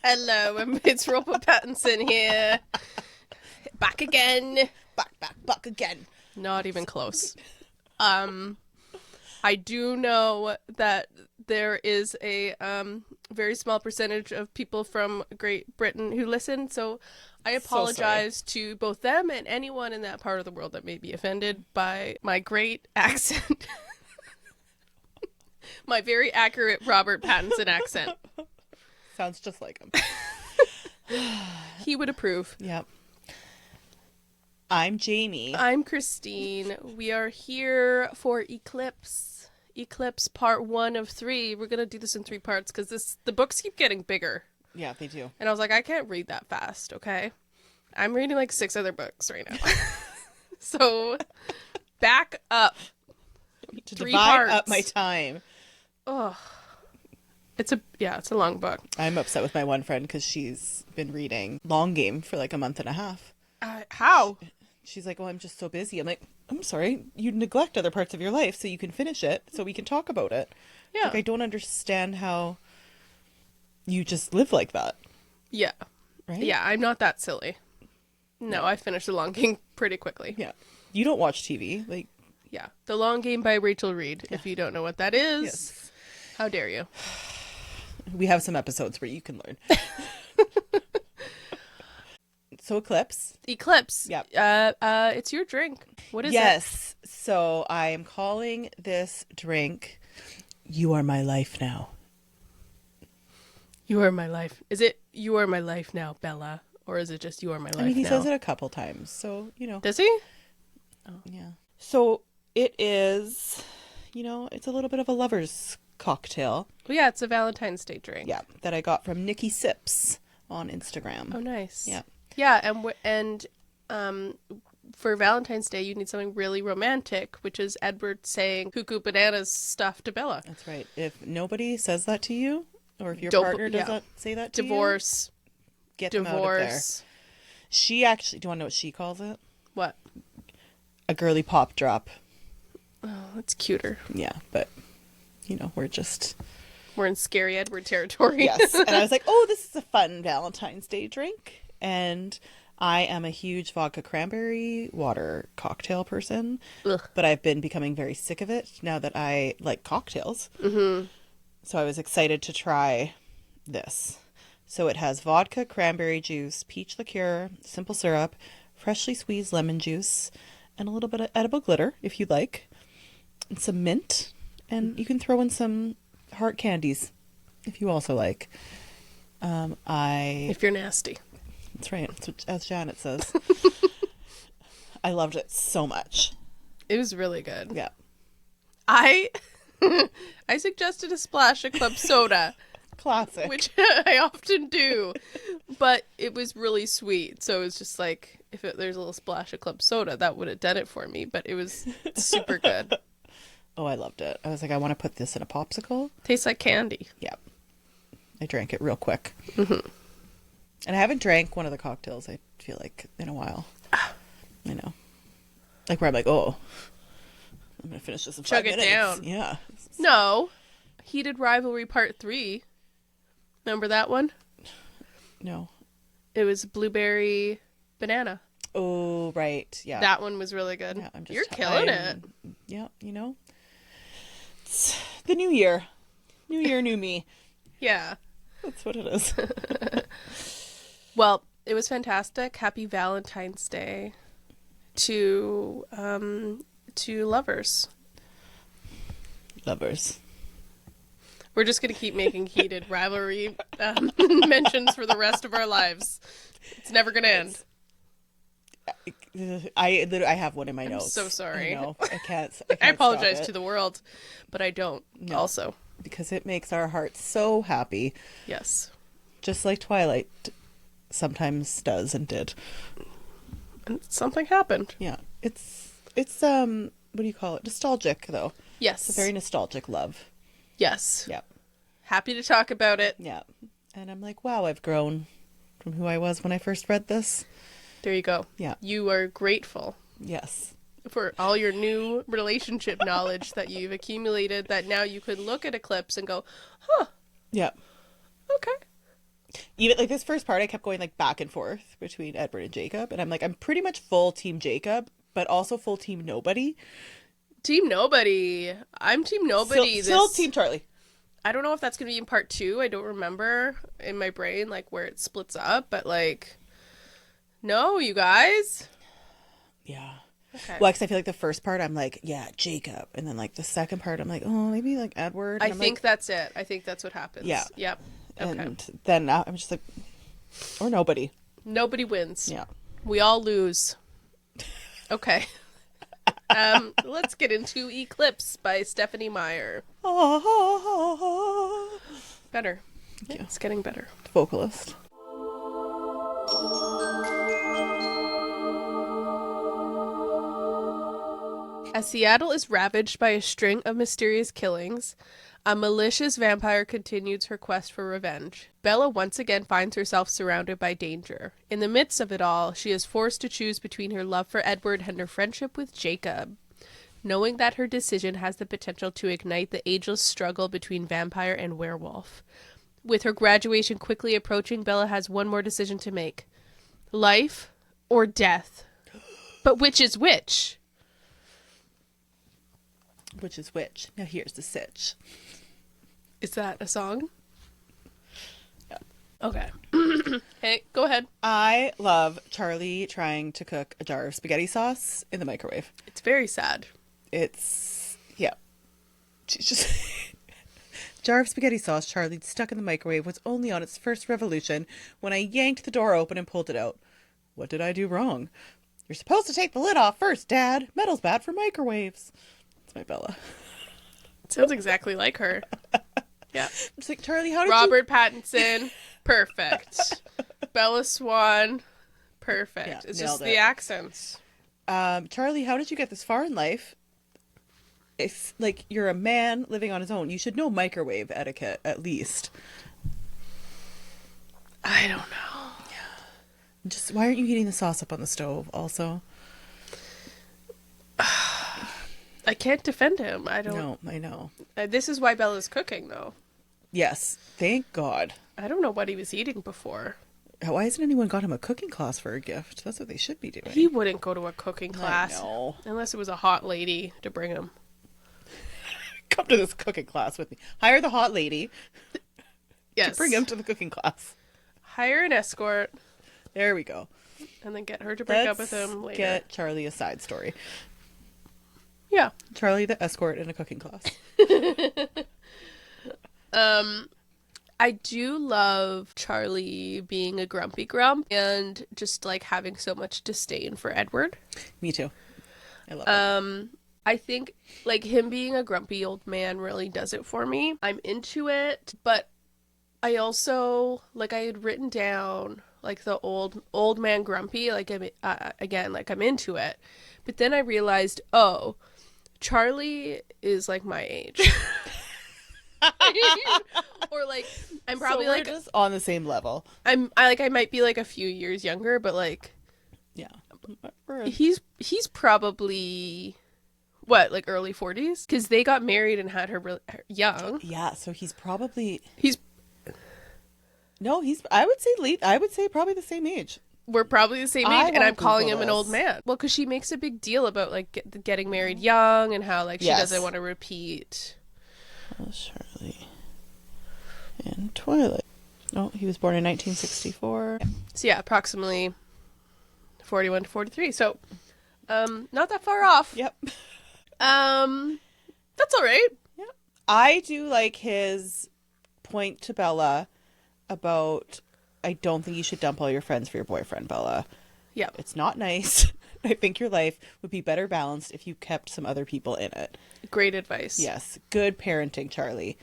Hello, it's Robert Pattinson here. Back again. Back again. Not even close. I do know that there is a very small percentage of people from Great Britain who listen, so I apologize to both them and anyone in that part of the world that may be offended by my great accent. My very accurate Robert Pattinson accent. Sounds just like him. He would approve. Yep. I'm Jamie. I'm Christine. We are here for Eclipse. Eclipse part 1 of 3. We're going to do this in 3 parts because the books keep getting bigger. Yeah, they do. And I was like, I can't read that fast, okay? I'm reading like 6 other books right now. So, back up. To 3 divide parts. up my time. Oh. It's a long book. I'm upset with my one friend because she's been reading Long Game for like a month and a half. How? She's like, well, I'm just so busy. I'm like, I'm sorry. You neglect other parts of your life so you can finish it, so we can talk about it. Yeah. Like, I don't understand how you just live like that. Yeah. Right? Yeah, I'm not that silly. No, I finished The Long Game pretty quickly. Yeah. You don't watch TV. Like, yeah. The Long Game by Rachel Reed. If you don't know what that is, yes. How dare you? We have some episodes where you can learn. So Eclipse. Yep. It's your drink. What is it? Yes. So I am calling this drink You Are My Life Now. You are my life. Is it You Are My Life Now, Bella? Or is it just You Are My Life Now? I mean, he says it a couple times, so, you know. Does he? Oh. Yeah. So it is, it's a little bit of a lover's cocktail. Well, yeah, it's a Valentine's Day drink. Yeah, that I got from Nikki Sips on Instagram. Oh, nice. Yeah. Yeah, and for Valentine's Day, you need something really romantic, which is Edward saying cuckoo bananas stuff to Bella. That's right. If nobody says that to you, or if your Don't- partner yeah. doesn't say that to Divorce. you, get them out of there. She actually, do you want to know what she calls it? What? A girly pop drop. Oh, that's cuter. Yeah, but, We're in scary Edward territory. Yes. And I was like, oh, this is a fun Valentine's Day drink. And I am a huge vodka cranberry water cocktail person. Ugh. But I've been becoming very sick of it now that I like cocktails. Mm-hmm. So I was excited to try this. So it has vodka, cranberry juice, peach liqueur, simple syrup, freshly squeezed lemon juice, and a little bit of edible glitter, if you like, and some mint. And you can throw in some heart candies, if you also like. If you're nasty. That's right. That's what, as Janet says. I loved it so much. It was really good. Yeah. I suggested a splash of club soda, Classic. which I often do, but it was really sweet. So it was just like, there's a little splash of club soda, that would have done it for me. But it was super good. Oh, I loved it. I was like, I want to put this in a popsicle. Tastes like candy. Yeah. I drank it real quick. Mm-hmm. And I haven't drank one of the cocktails, I feel like, in a while. I know. Like where I'm like, oh, I'm going to finish this in 5 minutes. Chug it down. Yeah. No. Heated Rivalry Part 3. Remember that one? No. It was blueberry banana. Oh, right. Yeah. That one was really good. Yeah, You're killing it. Yeah, It's the new year. New year, new me. Yeah. That's what it is. Well, it was fantastic. Happy Valentine's Day to lovers. Lovers. We're just going to keep making heated rivalry mentions for the rest of our lives. It's never going to end. I have one in my notes. So sorry. I know. I can't I apologize stop it. to the world, but I don't. No. Also. Because it makes our hearts so happy. Yes. Just like Twilight sometimes does and did. And something happened. Yeah. It's what do you call it? Nostalgic, though. Yes. It's a very nostalgic love. Yes. Yeah. Happy to talk about it. Yeah. And I'm like, wow, I've grown from who I was when I first read this. There you go. Yeah. You are grateful. Yes. For all your new relationship knowledge that you've accumulated, that now you could look at Eclipse and go, huh, Yeah. okay. even like this first part, I kept going like back and forth between Edward and Jacob, and I'm like, I'm pretty much full team Jacob, but also full team nobody. Team nobody. I'm team nobody. Still team Charlie. I don't know if that's gonna be in part 2. I don't remember in my brain like where it splits up, but like, no, you guys. Yeah. Okay. Well, because I feel like the first part, I'm like, yeah, Jacob. And then, like, the second part, I'm like, oh, maybe, like, Edward. And I think that's it. I think that's what happens. Yeah. Yep. Okay. And then now I'm just like, or nobody. Nobody wins. Yeah. We all lose. Okay. Let's get into Eclipse by Stephenie Meyer. Better. Thank you. It's getting better. Vocalist. As Seattle is ravaged by a string of mysterious killings, a malicious vampire continues her quest for revenge. Bella once again finds herself surrounded by danger. In the midst of it all, she is forced to choose between her love for Edward and her friendship with Jacob. Knowing that her decision has the potential to ignite the ageless struggle between vampire and werewolf. With her graduation quickly approaching, Bella has one more decision to make. Life or death? But which is which? Which is which? Now here's the sitch. Is that a song? Yeah. Okay. Hey, go ahead. I love Charlie trying to cook a jar of spaghetti sauce in the microwave. It's very sad. It's, yeah. She's just... Jar of spaghetti sauce Charlie stuck in the microwave was only on its first revolution when I yanked the door open and pulled it out. What did I do wrong? You're supposed to take the lid off first, Dad. Metal's bad for microwaves. That's my Bella. Sounds exactly like her. Yeah. I'm just like, Charlie, how did Robert Pattinson, perfect. Bella Swan, perfect. Yeah, it's nailed just it. the accents. Charlie, how did you get this far in life? If, like, you're a man living on his own, you should know microwave etiquette, at least. I don't know. Just, why aren't you heating the sauce up on the stove, also? I can't defend him. I don't. No, I know. This is why Bella's cooking, though. Yes, thank God. I don't know what he was eating before. Why hasn't anyone got him a cooking class for a gift? That's what they should be doing. He wouldn't go to a cooking class. I know. Unless it was a hot lady to bring him. Come to this cooking class with me. Hire the hot lady Yes. to bring him to the cooking class. Hire an escort There we go. and then get her to break up with Let's him later. get Charlie a side story. Yeah. Charlie the escort in a cooking class. I do love Charlie being a grumpy grump and just like having so much disdain for Edward. Me too. I love it. I think like him being a grumpy old man really does it for me. I'm into it, but I also like I had written down like the old man grumpy, like I'm again like I'm into it. But then I realized, oh, Charlie is like my age. Or like I'm probably so we're like just on the same level. I might be like a few years younger, but like Yeah. he's probably what, like early 40s, because they got married and had her really young. Yeah, so he's probably He's I would say late. I would say probably the same age. We're probably the same I age, and wanna I'm calling Google him an old this. man. Well, because she makes a big deal about like getting married young and how like she Yes. doesn't want to repeat. Charlie in Twilight. Oh, he was born in 1964. So yeah, approximately 41 to 43. So, not that far off. Yep. That's all right. Yeah. I do like his point to Bella about I don't think you should dump all your friends for your boyfriend, Bella. Yeah. It's not nice. I think your life would be better balanced if you kept some other people in it. Great advice. Yes. Good parenting, Charlie.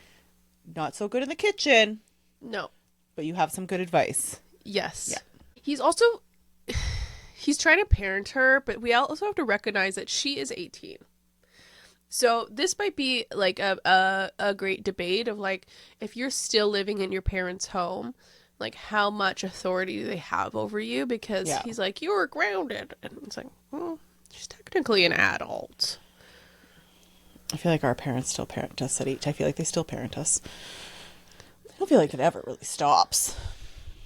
Not so good in the kitchen, No. but you have some good advice. Yes. Yeah. He's trying to parent her, but we also have to recognize that she is 18. So this might be like a great debate of like, if you're still living in your parents' home, like how much authority do they have over you? Because Yeah. he's like, you're grounded. And it's like, well, she's technically an adult. I feel like our parents still parent us at 8. I feel like they still parent us. I don't feel like it ever really stops.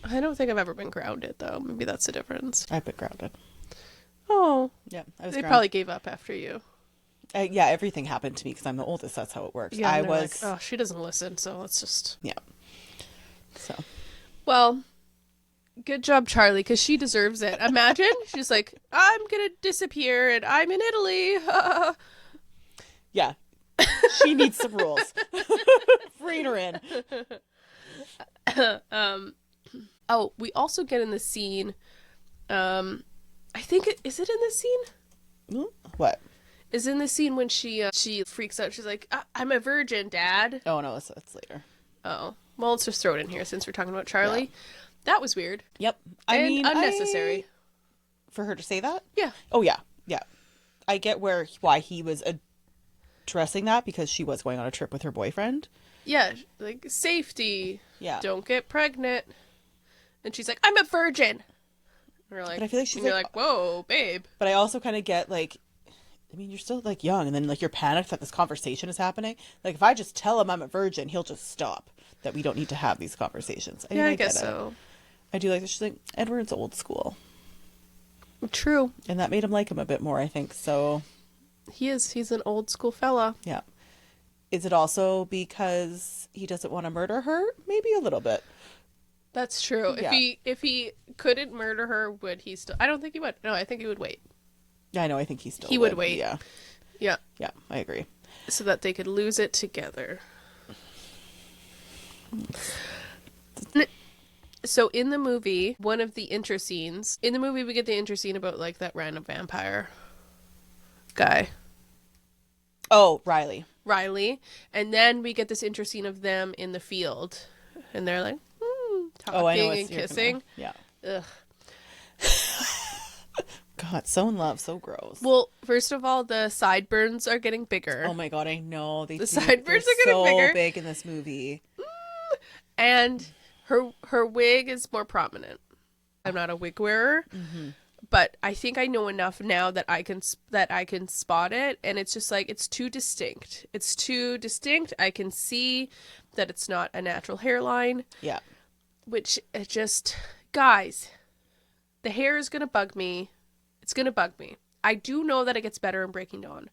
I don't think I've ever been grounded, though. Maybe that's the difference. I've been grounded. Oh. Yeah, I was They grounded. probably gave up after you. Yeah, everything happened to me because I'm the oldest. That's how it works. Yeah, I and they're was. like, oh, she doesn't listen, so let's just... Yeah. So. Well, good job, Charlie, because she deserves it. Imagine she's like, I'm gonna disappear and I'm in Italy. Yeah. She needs some rules. Rein her in. Oh, we also get in the scene. I think is it in this scene? What? Is in the scene when she freaks out. She's like, I'm a virgin, Dad. Oh no, it's later. Oh, well, let's just throw it in here since we're talking about Charlie. Yeah. That was weird. Yep. I mean, unnecessary. For her to say that? Yeah. Oh yeah, yeah. I get why he was addressing that because she was going on a trip with her boyfriend. Yeah, like safety. Yeah. Don't get pregnant. And she's like, I'm a virgin. And we're like, but I feel like you're like, whoa, babe. But I also kind of get like, I mean, you're still like young, and then like you're panicked that this conversation is happening. Like if I just tell him I'm a virgin, he'll just stop. That we don't need to have these conversations. I mean, I guess so. I do like that she's like, Edward's old school. True. And that made him like him a bit more, I think. So he is. He's an old school fella. Yeah. Is it also because he doesn't want to murder her? Maybe a little bit. That's true. Yeah. If he couldn't murder her, would he still? I don't think he would. No, I think he would wait. Yeah, I know. I think he still would wait. Yeah. Yeah. Yeah, I agree. So that they could lose it together. So in the movie, one of the intro scenes, in the movie we get the intro scene about like that random vampire guy. Oh, Riley. And then we get this intro scene of them in the field. And they're like, talking I know and kissing. Yeah. Ugh. God, so in love, so gross. Well, first of all, the sideburns are getting bigger. Oh my God, I know. The sideburns are getting bigger. So big in this movie. And her wig is more prominent. I'm not a wig wearer, but I think I know enough now that I can spot it, and it's just like it's too distinct. It's too distinct. I can see that it's not a natural hairline. Yeah. Which it just, guys, the hair is gonna bug me. It's gonna bug me. I do know that it gets better in Breaking Dawn.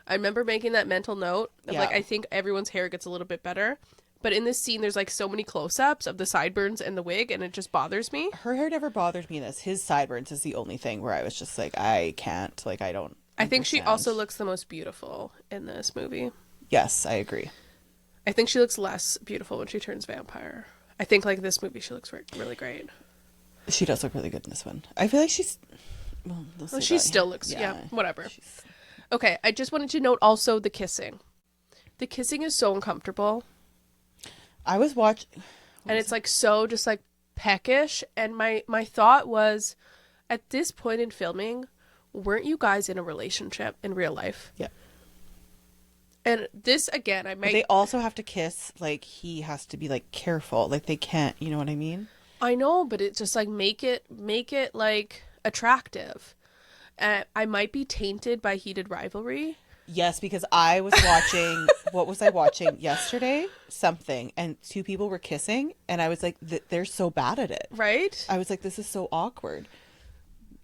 I remember making that mental note of like I think everyone's hair gets a little bit better. But in this scene, there's like so many close-ups of the sideburns and the wig, and it just bothers me. Her hair never bothered me in this. His sideburns is the only thing where I was just like, I can't. Like, I don't I think she understand. also looks the most beautiful in this movie. Yes, I agree. I think she looks less beautiful when she turns vampire. I think like this movie, she looks really great. She does look really good in this one. I feel like she's... Well, she still looks... Yeah, whatever. Okay, I just wanted to note also the kissing. The kissing is so uncomfortable. I was watching... And it's like so just like peckish. And my thought was, at this point in filming, weren't you guys in a relationship in real life? Yeah. And this, again, I might... But they also have to kiss, like, he has to be, like, careful. Like, they can't, you know what I mean? I know, but it's just like make it like attractive. I might be tainted by heated rivalry. Yes, because I was watching, what was I watching yesterday? Something. And two people were kissing. And I was like, they're so bad at it. Right? I was like, this is so awkward.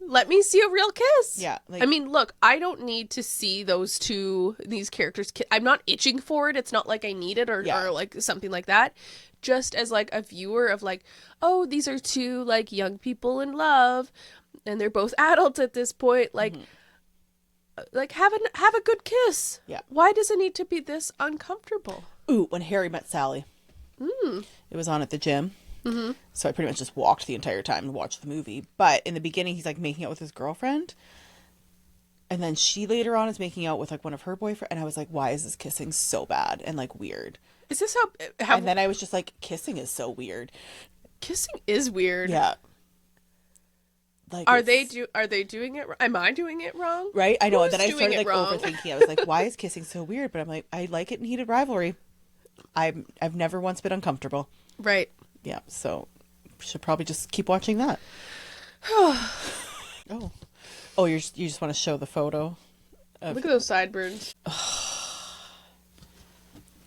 Let me see a real kiss. Yeah. Like, I mean, look, I don't need to see these characters I'm not itching for it. It's not like I need it or like something like that. Just as like a viewer of like, oh, these are two like young people in love and they're both adults at this point. Like, like have a good kiss. Yeah. Why does it need to be this uncomfortable? Ooh, when Harry met Sally. It was on at the gym. So I pretty much just walked the entire time and watched the movie. But in the beginning, he's like making out with his girlfriend. And then she later on is making out with like one of her boyfriends. And I was like, why is this kissing so bad and like weird? Is this how And then I was just like, kissing is so weird. Kissing is weird. Yeah. Like, are they doing it? Am I doing it wrong? Right? I know. And Who's then I doing started like it wrong? overthinking. I was like, why is kissing so weird? But I'm like, I like it in heated rivalry. I've never once been uncomfortable. Right. Yeah. So should probably just keep watching that. Oh, you just want to show the photo? Look at those sideburns.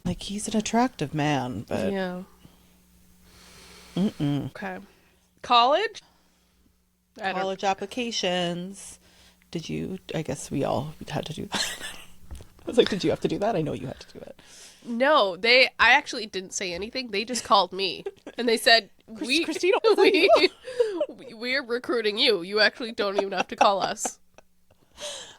Like he's an attractive man, but yeah. Mm-mm. Okay. College? I don't. College applications. Did you? I guess we all had to do that. I was like, did you have to do that? I know you had to do it. No, I actually didn't say anything. They just called me and they said, Christina, was that you? we're recruiting you. You actually don't even have to call us.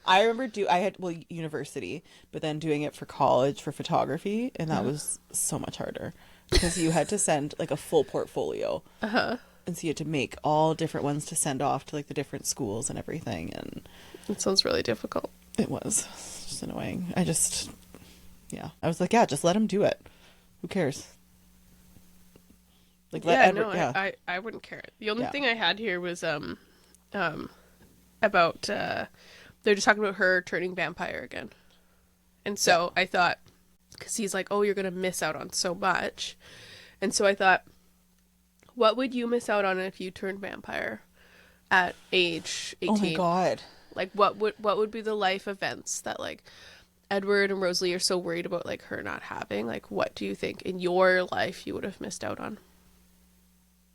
I remember I had university, but then doing it for college for photography, and that was so much harder because you had to send like a full portfolio. And so you had to make all different ones to send off to like the different schools and everything, and It sounds really difficult. it was just annoying. I was like, yeah, just let him do it. Who cares? Like, let Edward. I wouldn't care. The only Yeah. thing I had here was about they're just talking about her turning vampire again, and so I thought, because he's like, oh, you're gonna miss out on so much, and so I thought, what would you miss out on if you turned vampire at age 18? Oh my god. Like, what would be the life events that like Edward and Rosalie are so worried about, like her not having? Like, what do you think in your life you would have missed out on?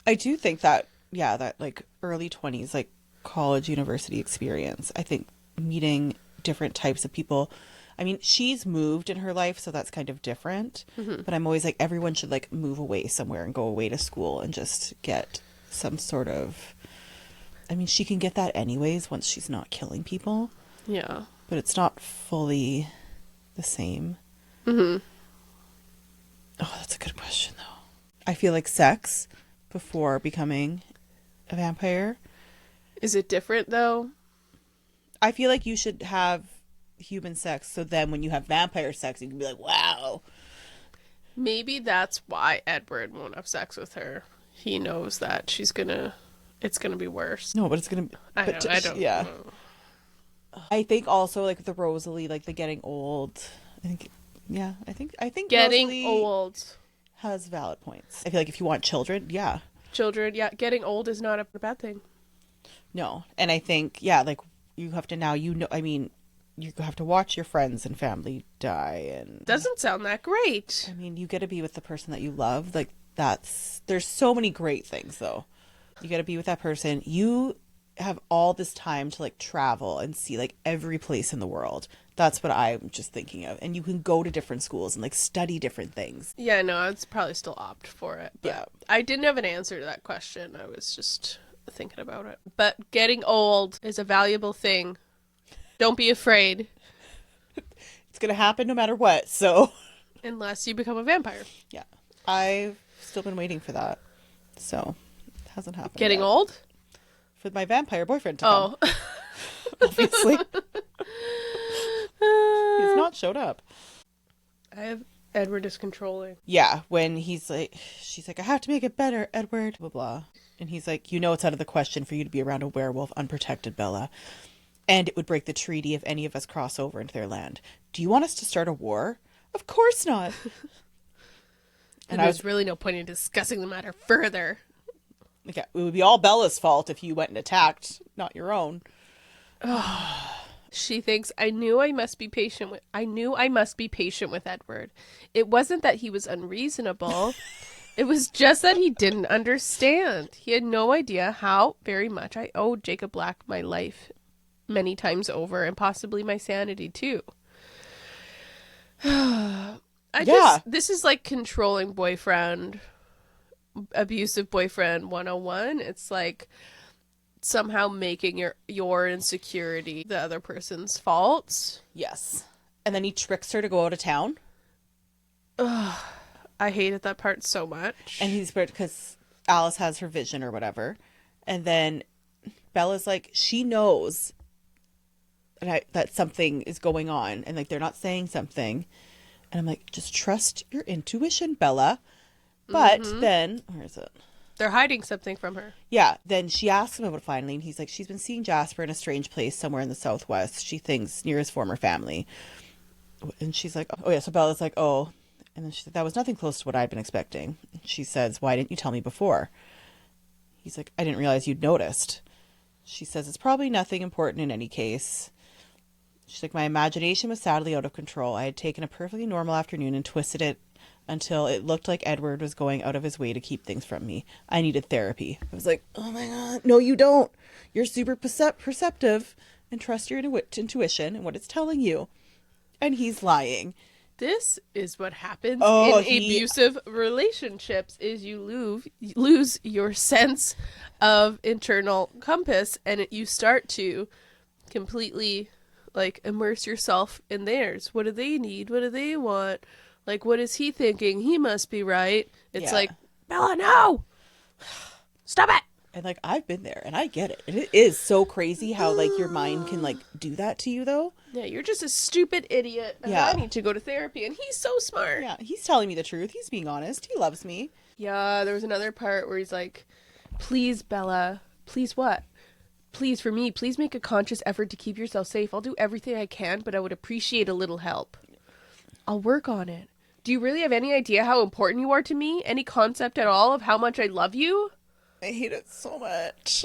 I do think that, yeah, that like early 20s, like college, university experience, I think meeting different types of people. I mean, she's moved in her life, so that's kind of different. But I'm always like, everyone should like move away somewhere and go away to school and just get some sort of, I mean, she can get that anyways once she's not killing people. Yeah. But it's not fully the same. Mm-hmm. Oh, that's a good question, though. I feel like sex before becoming a vampire. Is it different though? I feel like you should have human sex, so then when you have vampire sex, you can be like, wow. Maybe that's why Edward won't have sex with her. He knows that it's gonna be worse. No, but it's gonna. I don't. Yeah. know. I think also like the Rosalie, like the getting old. I think. Yeah, I think Getting Rosalie old. has valid points. I feel like if you want children, yeah. Children, yeah, getting old is not a bad thing. No, and I think like you have to now. I mean, you have to watch your friends and family die, and Doesn't sound that great. I mean, you get to be with the person that you love. Like there's so many great things though. You got to be with that person. You have all this time to like travel and see like every place in the world. That's what I'm just thinking of. And you can go to different schools and like study different things. Yeah, no, I'd probably still opt for it. But Yeah. I didn't have an answer to that question. I was just thinking about it. But getting old is a valuable thing. Don't be afraid. It's going to happen no matter what. So, Unless you become a vampire. yeah. I've still been waiting for that. So, it hasn't happened. Getting yet. old? For my vampire boyfriend to come. Oh. Obviously. He's not showed up. Edward is controlling. Yeah, when she's like, I have to make it better, Edward, blah, blah. And he's like, you know it's out of the question for you to be around a werewolf unprotected, Bella. And it would break the treaty if any of us cross over into their land. Do you want us to start a war? Of course not. And there's really no point in discussing the matter further. Okay, it would be all Bella's fault if you went and attacked, not your own. She thinks, I knew I must be patient with Edward. It wasn't that he was unreasonable. It was just that he didn't understand. He had no idea how very much I owed Jacob Black my life many times over, and possibly my sanity too. This is like controlling boyfriend, abusive boyfriend 101. It's like somehow making your insecurity the other person's fault. Yes. And then he tricks her to go out of town. Ugh, I hated that part so much. And he's because Alice has her vision or whatever. And then Bella's like, she knows that something is going on. And like, they're not saying something. And I'm like, just trust your intuition, Bella. But then, where is it? They're hiding something from her. Yeah. Then she asks him about it finally. And he's like, she's been seeing Jasper in a strange place somewhere in the Southwest. She thinks near his former family. And she's like, oh yeah. So Bella's like, oh. And then she said, that was nothing close to what I'd been expecting. She says, why didn't you tell me before? He's like, I didn't realize you'd noticed. She says, it's probably nothing important in any case. She's like, my imagination was sadly out of control. I had taken a perfectly normal afternoon and twisted it until it looked like Edward was going out of his way to keep things from me. I needed therapy. I was like, oh my God, no, you don't. You're super perceptive and trust your intuition and what it's telling you. And he's lying. This is what happens in abusive relationships is you lose your sense of internal compass, and you start to completely like immerse yourself in theirs. What do they need? What do they want? Like, what is he thinking? He must be right. It's like, Bella, no! Stop it! And like, I've been there and I get it. And it is so crazy how like your mind can like do that to you though. Yeah, you're just a stupid idiot. And I need to go to therapy. And he's so smart. Yeah, he's telling me the truth. He's being honest. He loves me. Yeah, there was another part where he's like, please, Bella. Please what? Please, for me, please make a conscious effort to keep yourself safe. I'll do everything I can, but I would appreciate a little help. I'll work on it. Do you really have any idea how important you are to me? Any concept at all of how much I love you? I hate it so much.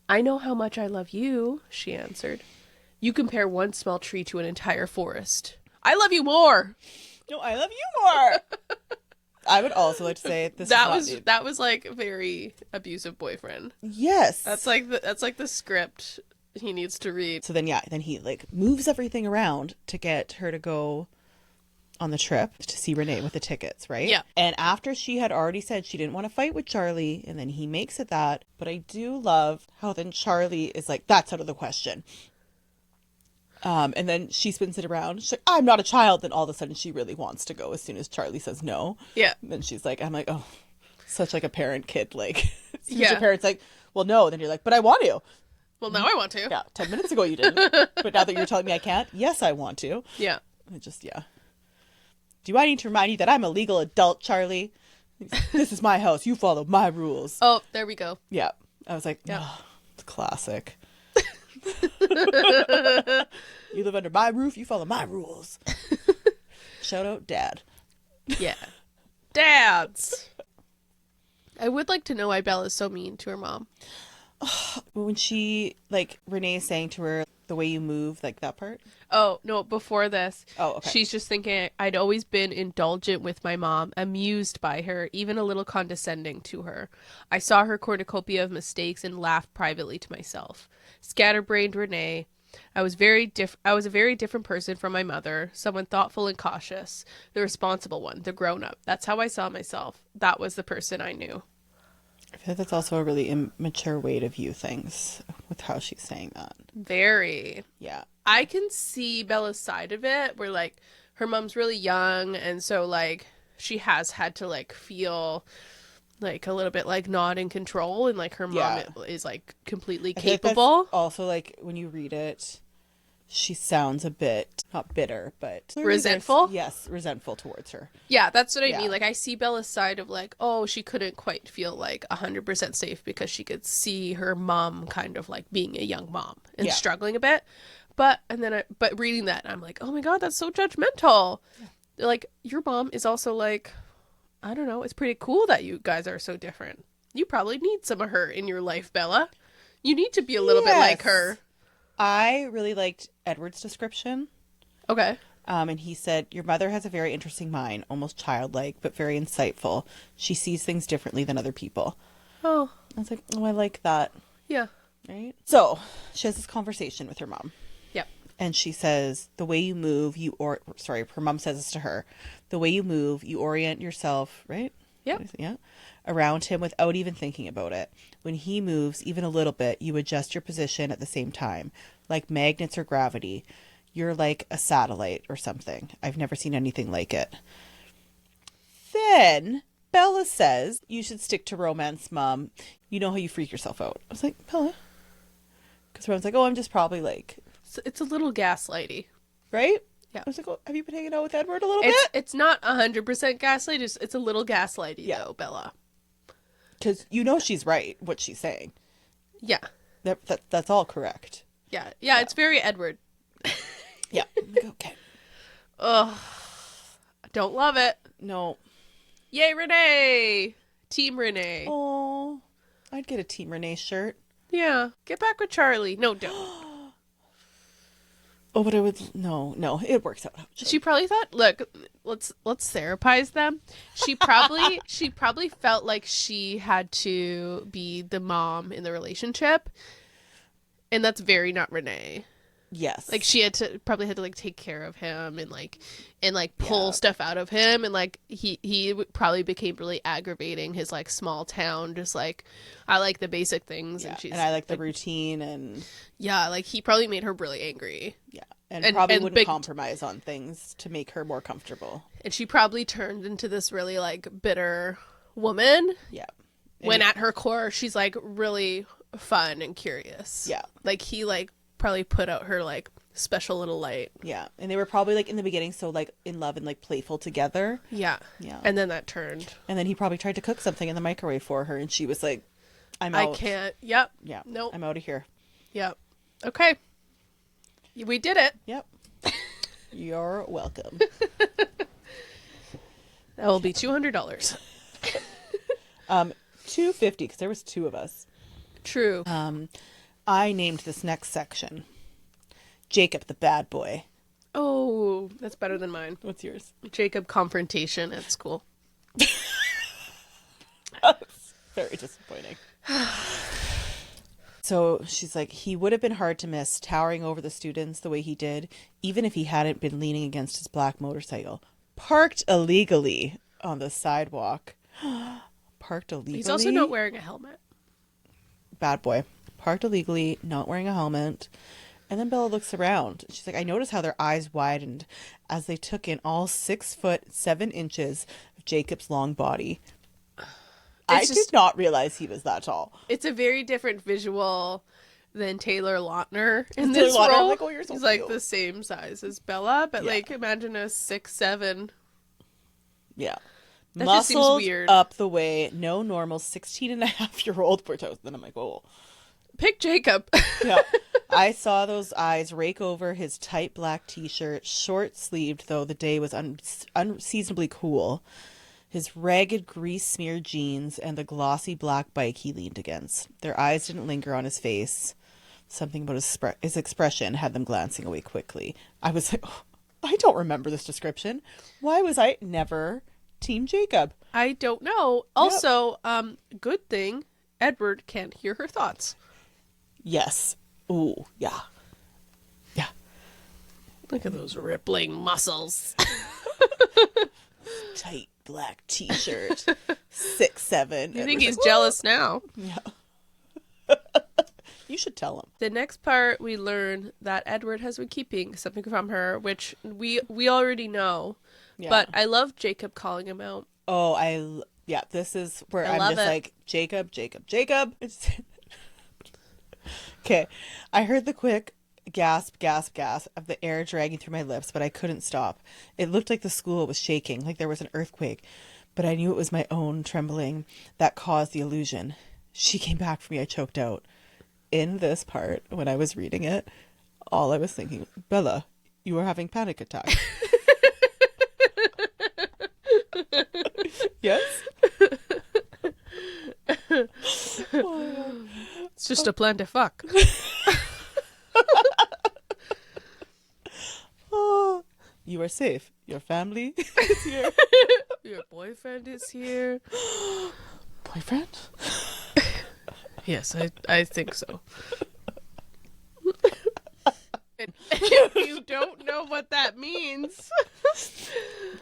I know how much I love you, she answered. You compare one small tree to an entire forest. I love you more. No, I love you more. I would also like to say that was like a very abusive boyfriend. Yes. That's like the script he needs to read. So then he like moves everything around to get her to go on the trip to see Renee with the tickets, right? Yeah. And after she had already said she didn't want to fight with Charlie, and then he makes it that. But I do love how then Charlie is like, that's out of the question. And then she spins it around. She's like, I'm not a child. Then all of a sudden she really wants to go as soon as Charlie says no. Yeah. And then she's like, I'm like, oh, such like a parent kid. Like, as soon as Yeah. your parent's like, well, no. Then you're like, but I want to. Well, now I want to. Yeah. 10 minutes ago you didn't. But now that you're telling me I can't, yes, I want to. Yeah. I just, yeah. Do I need to remind you that I'm a legal adult, Charlie? This is my house. You follow my rules. Oh, there we go. Yeah. I was like, Yeah. oh, it's classic. You live under my roof. You follow my rules. Shout out, Dad. Yeah. Dads. I would like to know why Bella's so mean to her mom. When she, like, Renee is saying to her, the way you move, like that part. Oh, no, before this. Oh, okay. She's just thinking I'd always been indulgent with my mom, amused by her, even a little condescending to her. I saw her cornucopia of mistakes and laughed privately to myself. Scatterbrained Renee. I was a very different person from my mother, someone thoughtful and cautious, the responsible one, the grown-up. That's how I saw myself. That was the person I knew. I feel like that's also a really immature way to view things with how she's saying that. Very. Yeah. I can see Bella's side of it, where, like, her mom's really young, and so, like, she has had to, like, feel, like, a little bit, like, not in control, and, like, her mom is, like, completely capable. Like also, like, when you read it, she sounds a bit, not bitter, but... Resentful? Yes, resentful towards her. Yeah, that's what I mean. Like, I see Bella's side of, like, oh, she couldn't quite feel, like, 100% safe because she could see her mom kind of, like, being a young mom and struggling a bit. But reading that, I'm like, oh my God, that's so judgmental. Yeah. Like, your mom is also, like, I don't know, it's pretty cool that you guys are so different. You probably need some of her in your life, Bella. You need to be a little bit like her. I really liked Edward's description. Okay. And he said, your mother has a very interesting mind, almost childlike, but very insightful. She sees things differently than other people. Oh. I was like, oh, I like that. Yeah. Right? So, she has this conversation with her mom. Yep. And she says, the way you move, her mom says this to her. The way you move, you orient yourself, right? Yep. Yeah. Around him without even thinking about it. When he moves even a little bit, you adjust your position at the same time, like magnets or gravity. You're like a satellite or something. I've never seen anything like it. Then Bella says, you should stick to romance, Mom. You know how you freak yourself out. I was like, Bella? Because Mom's like, oh, I'm just probably like... It's a little gaslighty. Right? Yeah. I was like, oh, have you been hanging out with Edward a little bit? It's not 100% gaslight. It's a little gaslighty, though, Bella. Because you know she's right, what she's saying. Yeah. That's all correct. Yeah. Yeah, it's very Edward. Yeah. Okay. Ugh. Don't love it. No. Yay, Renee! Team Renee. Oh, I'd get a Team Renee shirt. Yeah. Get back with Charlie. No, don't. Oh, but I would no, it works out. She probably thought, look, let's therapize them. She probably felt like she had to be the mom in the relationship, and that's very not Renee. Yes. Like she probably had to like take care of him and like pull Yeah. stuff out of him, and like he probably became really aggravating, his like small town, just like I like the basic things, Yeah. and she's And I like the routine and yeah, like he probably made her really angry. yeah. And And- probably and wouldn't big- compromise on things to make her more comfortable. And she probably turned into this really like bitter woman Yeah. when at her core she's like really fun and curious. Yeah. Like he like probably put out her like special little light. Yeah. And they were probably like in the beginning so like in love and like playful together. Yeah. Yeah. And then that turned. And then he probably tried to cook something in the microwave for her and she was like, I'm out. I can't. Yep. Yeah. Nope. I'm out of here. Yep. Okay. We did it. Yep. You're welcome. That will be $200. $250 because there was two of us. True. I named this next section Jacob the Bad Boy. Oh, that's better than mine. What's yours? Jacob confrontation at school. Very disappointing. So she's like, he would have been hard to miss, towering over the students the way he did, even if he hadn't been leaning against his black motorcycle, parked illegally on the sidewalk. Parked illegally. He's also not wearing a helmet. Bad boy. Parked illegally, not wearing a helmet. And then Bella looks around. She's like, I noticed how their eyes widened as they took in all 6'7" of Jacob's long body. I did not realize he was that tall. It's a very different visual than Taylor Lautner in Taylor this Lautner, role. like, oh, you're so He's like cute. the same size as Bella, but Yeah. like imagine a 6'7". Yeah. That just seems Muscles weird. up the way. No normal 16-and-a-half-year-old for toast. Then I'm like, whoa. Pick Jacob. Yeah. I saw those eyes rake over his tight black t-shirt, short-sleeved, though the day was unseasonably cool. His ragged, grease-smeared jeans, and the glossy black bike he leaned against. Their eyes didn't linger on his face. Something about his expression had them glancing away quickly. I was like, oh, I don't remember this description. Why was I never Team Jacob? I don't know. Also, good thing Edward can't hear her thoughts. Yes. Ooh, yeah. Yeah. Look at those rippling muscles. Tight black t-shirt. 6'7". You think he's jealous now? Yeah. You should tell him. The next part, we learn that Edward has been keeping something from her, which we already know. Yeah. But I love Jacob calling him out. Oh, yeah, this is where I I'm love just it. like, Jacob. Okay. I heard the quick gasp of the air dragging through my lips, but I couldn't stop. It looked like the school was shaking, like there was an earthquake, but I knew it was my own trembling that caused the illusion. She came back for me, I choked out. In this part, when I was reading it, all I was thinking, Bella, you are having panic attack. Yes? It's just a plan to fuck. Oh, you are safe. Your family is here. Your boyfriend is here. Boyfriend? Yes, I think so. And you don't know what that means.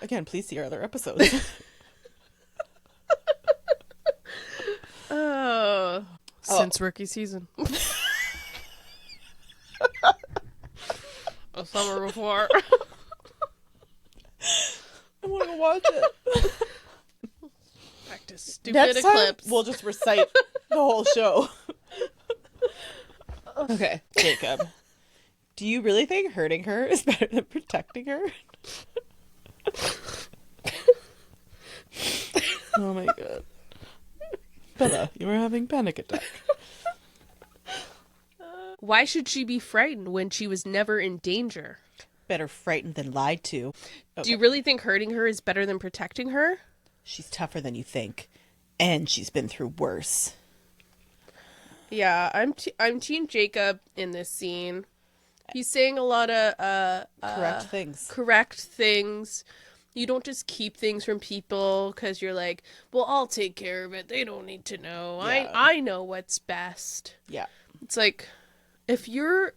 Again, please see our other episodes. Since rookie season. A summer before. I want to go watch it. Back to stupid Next time, Eclipse. we'll just recite the whole show. Okay, Jacob. Do you really think hurting her is better than protecting her? Oh my god. Bella, you are having panic attack. Why should she be frightened when she was never in danger? Better frightened than lied to. Do you really think hurting her is better than protecting her? She's tougher than you think. And she's been through worse. Yeah, I'm Team Jacob in this scene. He's saying a lot of correct things. You don't just keep things from people because you're like, well, I'll take care of it. They don't need to know. Yeah. I know what's best. Yeah. It's like, if you're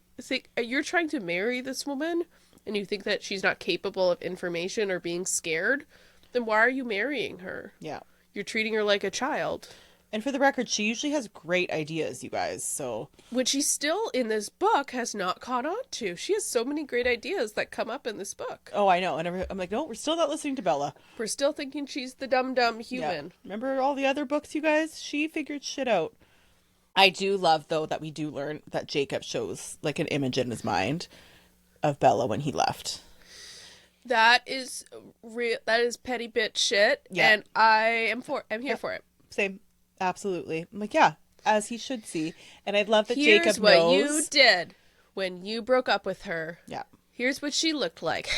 trying to marry this woman and you think that she's not capable of information or being scared, then why are you marrying her? Yeah. You're treating her like a child. And for the record, she usually has great ideas, you guys, so... Which she still, in this book, has not caught on to. She has so many great ideas that come up in this book. Oh, I know. And I'm like, no, we're still not listening to Bella. We're still thinking she's the dumb human. Yeah. Remember all the other books, you guys? She figured shit out. I do love, though, that we do learn that Jacob shows, like, an image in his mind of Bella when he left. That is real. That is petty bitch shit. Yeah. And I'm here for it. Same. Absolutely. I'm like, yeah, as he should see. And I love that Here's Jacob knows. Here's what you did when you broke up with her. Yeah. Here's what she looked like.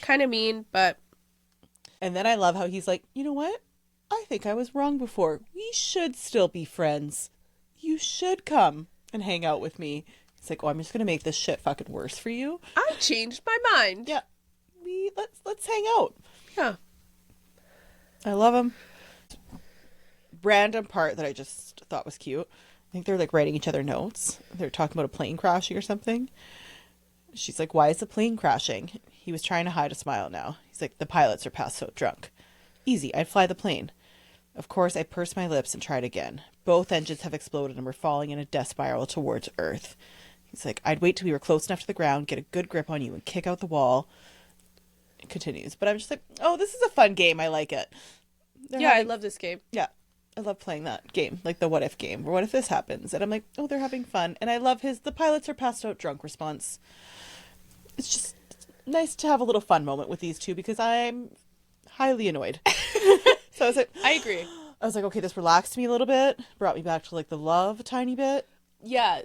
Kind of mean, but... And then I love how he's like, you know what? I think I was wrong before. We should still be friends. You should come and hang out with me. He's like, oh, I'm just going to make this shit fucking worse for you. I changed my mind. Yeah. Let's hang out. Yeah. I love him. Random part that I just thought was cute. I think they're like writing each other notes. They're talking about a plane crashing or something. She's like, why is the plane crashing? He was trying to hide a smile now. He's like, the pilots are past so drunk. Easy, I'd fly the plane. Of course, I pursed my lips and tried again. Both engines have exploded and we're falling in a death spiral towards Earth. He's like, I'd wait till we were close enough to the ground, get a good grip on you, and kick out the wall. It continues. But I'm just like, oh, this is a fun game. I like it. I love this game. Yeah. I love playing that game, like the what if game, or what if this happens? And I'm like, oh, they're having fun. And I love the pilots are passed out drunk response. It's just nice to have a little fun moment with these two because I'm highly annoyed. So I was like, I agree. I was like, okay, this relaxed me a little bit, brought me back to like the love a tiny bit. Yeah,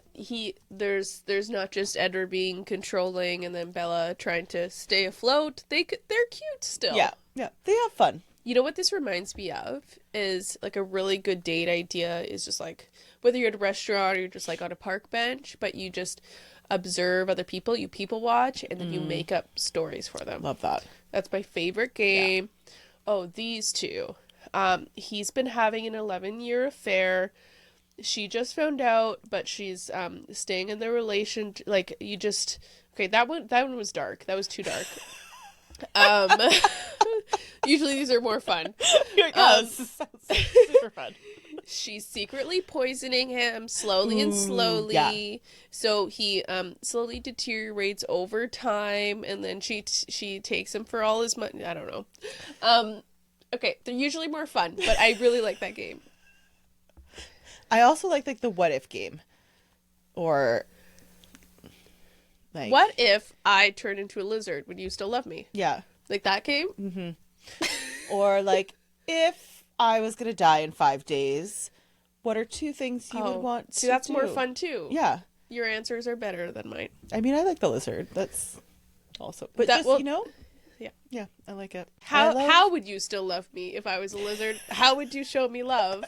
there's not just Edward being controlling and then Bella trying to stay afloat. They're cute still. Yeah, they have fun. You know what this reminds me of is like a really good date idea is just like whether you're at a restaurant or you're just like on a park bench, but you just observe other people, you people watch, and then you make up stories for them. Love that. That's my favorite game. Yeah. Oh, these two. He's been having an 11-year affair. She just found out, but she's staying in the relation. Like you just okay. That one was dark. That was too dark. Usually these are more fun. This sounds super fun. She's secretly poisoning him slowly and slowly. Yeah. So he slowly deteriorates over time, and then she takes him for all his money. I don't know. Okay, they're usually more fun, but I really like that game. I also like the what if game, or like what if I turn into a lizard? Would you still love me? Yeah, like that game. Mm-hmm. Or like if I was gonna die in 5 days, what are 2 things you would want? See, that's more fun too. Yeah, your answers are better than mine. I mean, I like the lizard. That's also, but that, just you know. Yeah, I like it. How would you still love me if I was a lizard? How would you show me love?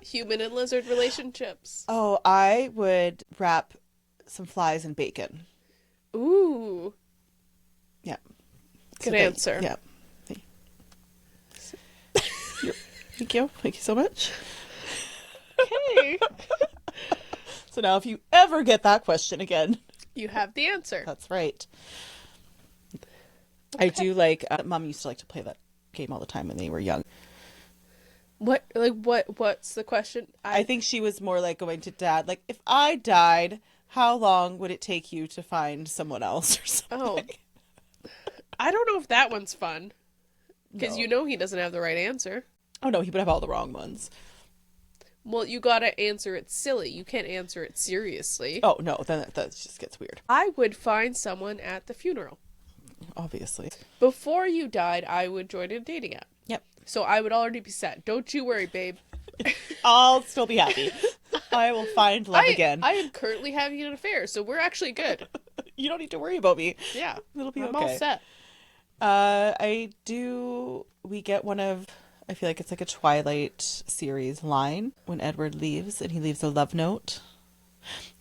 Human and lizard relationships. Oh, I would wrap some flies in bacon. Ooh. Yeah. Good answer. Yeah. Thank you. Thank you so much. Okay. So now if you ever get that question again, you have the answer. That's right. Okay. I do like, Mom used to like to play that game all the time when they were young. What's the question? I think she was more like going to Dad, like, if I died, how long would it take you to find someone else or something? Oh. I don't know if that one's fun. Because you know he doesn't have the right answer. Oh no, he would have all the wrong ones. Well, you gotta answer it silly. You can't answer it seriously. Oh no, then that just gets weird. I would find someone at the funeral. Obviously. Before you died, I would join a dating app. Yep. So I would already be set. Don't you worry, babe. I'll still be happy. I will find love again. I am currently having an affair, so we're actually good. You don't need to worry about me. Yeah. It'll be I'm okay. all set. We get one of, I feel like it's like a Twilight Series line when Edward leaves and he leaves a love note.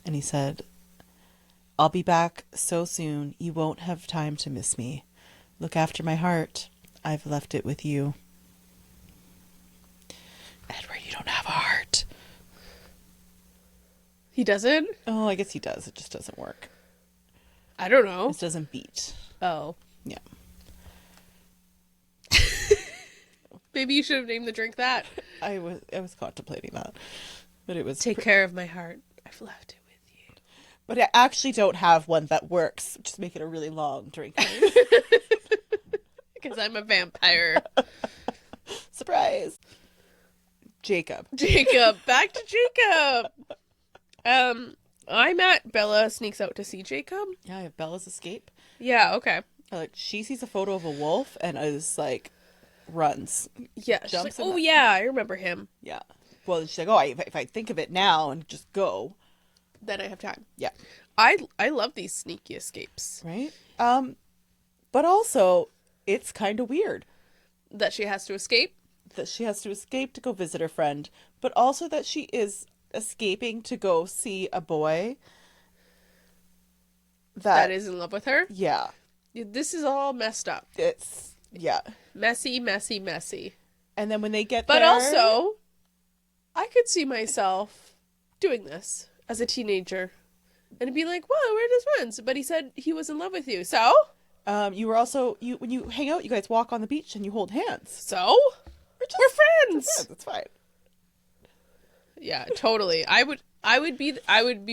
And he said, I'll be back so soon you won't have time to miss me. Look after my heart. I've left it with you. Edward, you don't have a heart. He doesn't? Oh, I guess he does. It just doesn't work. I don't know. It doesn't beat. Oh. Yeah. Maybe you should have named the drink that. I was contemplating that. But it was... Take care of my heart. I've left it with you. But I actually don't have one that works. Just make it a really long drink. Because I'm a vampire. Surprise. Jacob. Back to Jacob. I'm at Bella sneaks out to see Jacob. Yeah, I have Bella's escape. Yeah, okay. Like, she sees a photo of a wolf and is like, runs. Yeah, she's like, oh yeah, I remember him. Yeah. Well, she's like, oh, if I think of it now and just go, then I have time. Yeah. I love these sneaky escapes. Right? But also, it's kind of weird. That she has to escape? That she has to escape to go visit her friend, but also that she is escaping to go see a boy that is in love with her. Yeah. This is all messed up. It's, yeah. Messy, messy, messy. And then when they get but there... But also, I could see myself doing this as a teenager. And be like, whoa, we're just friends. But he said he was in love with you. So? You were also... when you hang out, you guys walk on the beach and you hold hands. So? We're friends. That's fine. Yeah, totally. I would be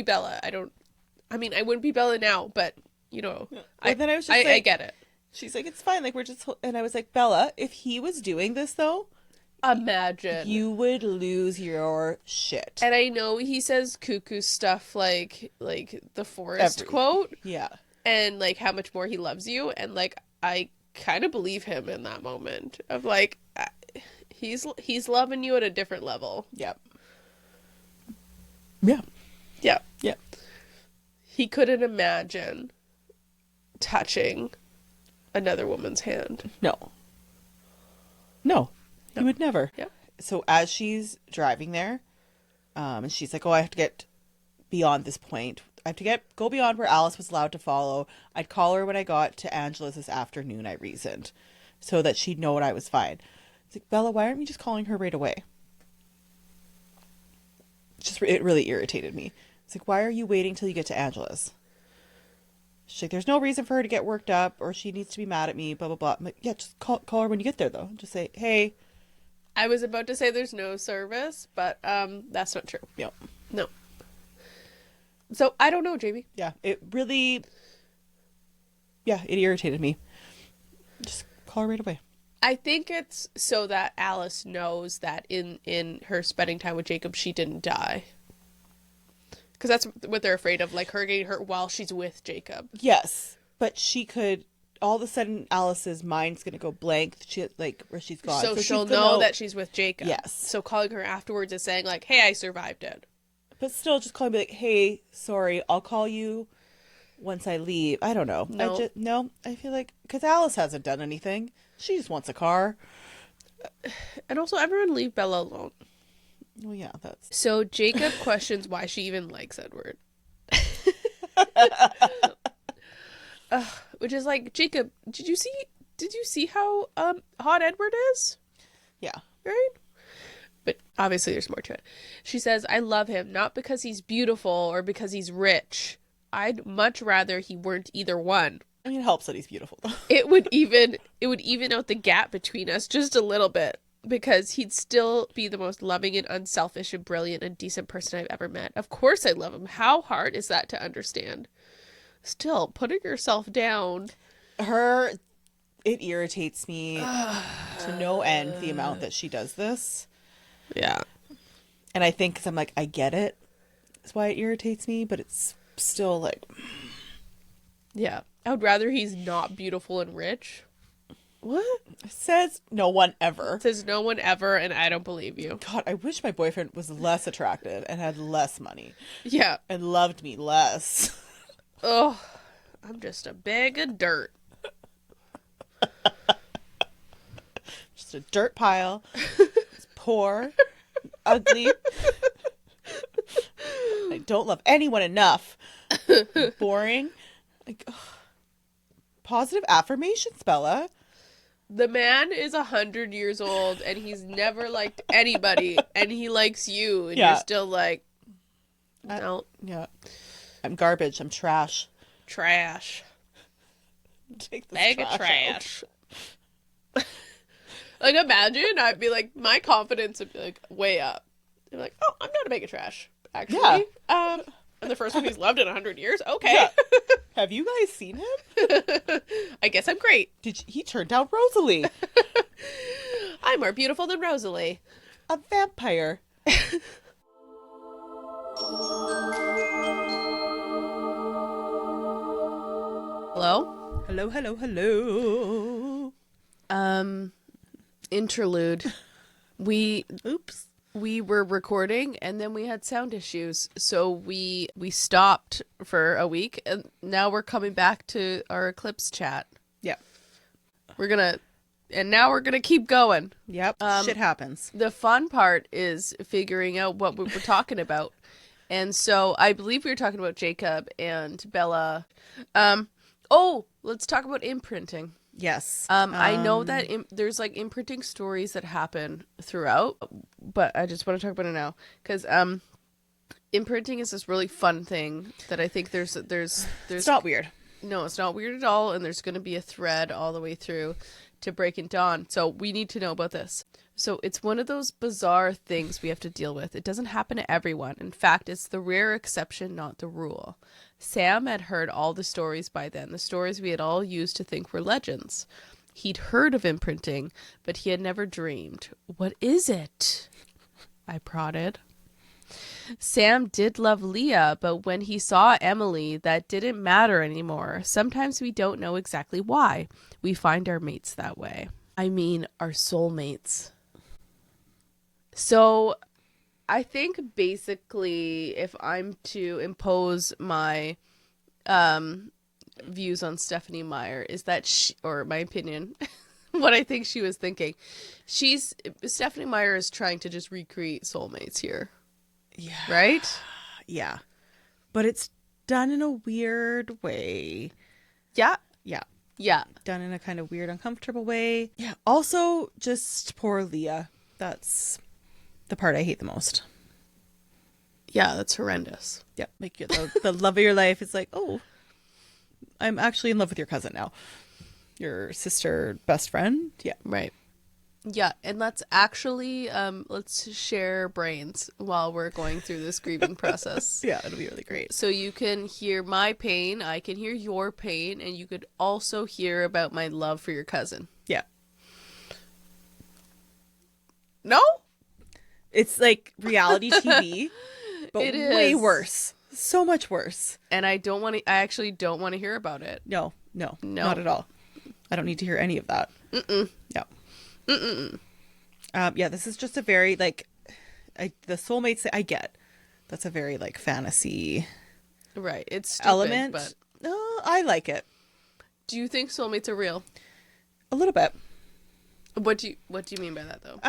Bella. I wouldn't be Bella now, but you know, yeah. Well, then I was just I get it. She's like, it's fine. Like, we're just, and I was like, Bella, if he was doing this though, imagine you would lose your shit. And I know he says cuckoo stuff like the forest quote. Yeah. And like how much more he loves you, and like I kind of believe him in that moment of like he's loving you at a different level. Yep. Yeah. Yeah. Yeah. He couldn't imagine touching another woman's hand. No. He would never. Yeah. So as she's driving there, and she's like, oh, I have to get beyond this point. I have to go beyond where Alice was allowed to follow. I'd call her when I got to Angela's this afternoon, I reasoned, so that she'd know I was fine. It's like, Bella, why aren't you just calling her right away? It really irritated me. It's like, why are you waiting till you get to Angela's? She's like, there's no reason for her to get worked up, or she needs to be mad at me, blah, blah, blah. I'm like, yeah, just call her when you get there, though. Just say, hey. I was about to say there's no service, but that's not true. Yep. No. So, I don't know, Jamie. Yeah, it really... Yeah, it irritated me. Just call her right away. I think it's so that Alice knows that in her spending time with Jacob, she didn't die. Because that's what they're afraid of, like her getting hurt while she's with Jacob. Yes, but she could... All of a sudden, Alice's mind's going to go blank, where she's gone. So she'll know that she's with Jacob. Yes. So calling her afterwards is saying, like, hey, I survived it. But still, just call me like, hey, sorry, I'll call you once I leave. I don't know. No. I feel like... Because Alice hasn't done anything. She just wants a car. And also, everyone leave Bella alone. Well, yeah, that's... So Jacob questions why she even likes Edward. Which is like, Jacob, did you see how hot Edward is? Yeah. Right? But obviously there's more to it. She says, I love him, not because he's beautiful or because he's rich. I'd much rather he weren't either one. I mean, it helps that he's beautiful, though. It would even out the gap between us just a little bit, because he'd still be the most loving and unselfish and brilliant and decent person I've ever met. Of course I love him. How hard is that to understand? Still, putting yourself down. It irritates me to no end the amount that she does this. Yeah. And I think, because I'm like, I get it. That's why it irritates me, but it's still like... Yeah. I would rather he's not beautiful and rich. What? It says no one ever. It says no one ever, and I don't believe you. God, I wish my boyfriend was less attractive and had less money. Yeah. And loved me less. Oh, I'm just a bag of dirt. Just a dirt pile. It's poor. Ugly. I don't love anyone enough. Boring. Like, ugh. Positive affirmations, Bella. The man is 100 years old and he's never liked anybody, and he likes you, and you're still like, no. Yeah. I'm garbage. I'm trash. Trash. Take this Bag of trash. Like, imagine, I'd be like, my confidence would be like way up. I'm like, oh, I'm not a bag of trash, actually. Yeah. And the first one he's loved in 100 years. Okay. Yeah. Have you guys seen him? I guess I'm great. He turned down Rosalie. I'm more beautiful than Rosalie. A vampire. Hello? Hello, hello, hello. Interlude. We were recording and then we had sound issues, so we stopped for a week, and now we're coming back to our Eclipse chat. Yeah. Now we're gonna keep going. Yep. Shit happens. The fun part is figuring out what we were talking about. And so I believe we were talking about Jacob and Bella. Let's talk about imprinting. Yes. I know that there's like imprinting stories that happen throughout, but I just want to talk about it now because imprinting is this really fun thing that I think there's It's not weird. No, it's not weird at all, and there's going to be a thread all the way through to breaking dawn. So we need to know about this. So it's one of those bizarre things we have to deal with. It doesn't happen to everyone. In fact, it's the rare exception, not the rule. Sam had heard all the stories by then, the stories we had all used to think were legends. He'd heard of imprinting, but he had never dreamed. What is it? I prodded. Sam did love Leah, but when he saw Emily, that didn't matter anymore. Sometimes we don't know exactly why. We find our mates that way. I mean, our soulmates. So I think basically if I'm to impose my views on Stephenie Meyer, is that or my opinion, what I think she was thinking. Stephenie Meyer is trying to just recreate soulmates here. Yeah. Right? Yeah. But it's done in a weird way. Yeah. Yeah. Yeah. Done in a kind of weird, uncomfortable way. Yeah. Also, just poor Leah. That's the part I hate the most. Yeah, that's horrendous. Yeah. Like the love of your life is like, oh, I'm actually in love with your cousin now. Your sister, best friend. Yeah. Right. Yeah, and let's actually let's share brains while we're going through this grieving process. Yeah, it'll be really great. So you can hear my pain, I can hear your pain, and you could also hear about my love for your cousin. Yeah. No? It's like reality TV, but it is way worse. So much worse. And I actually don't want to hear about it. No, not at all. I don't need to hear any of that. Mm-mm. No. Mm-mm. Yeah, this is just a very, like, the soulmates I get. That's a very, like, fantasy right. It's stupid, element. But I like it. Do you think soulmates are real? A little bit. What do you mean by that, though?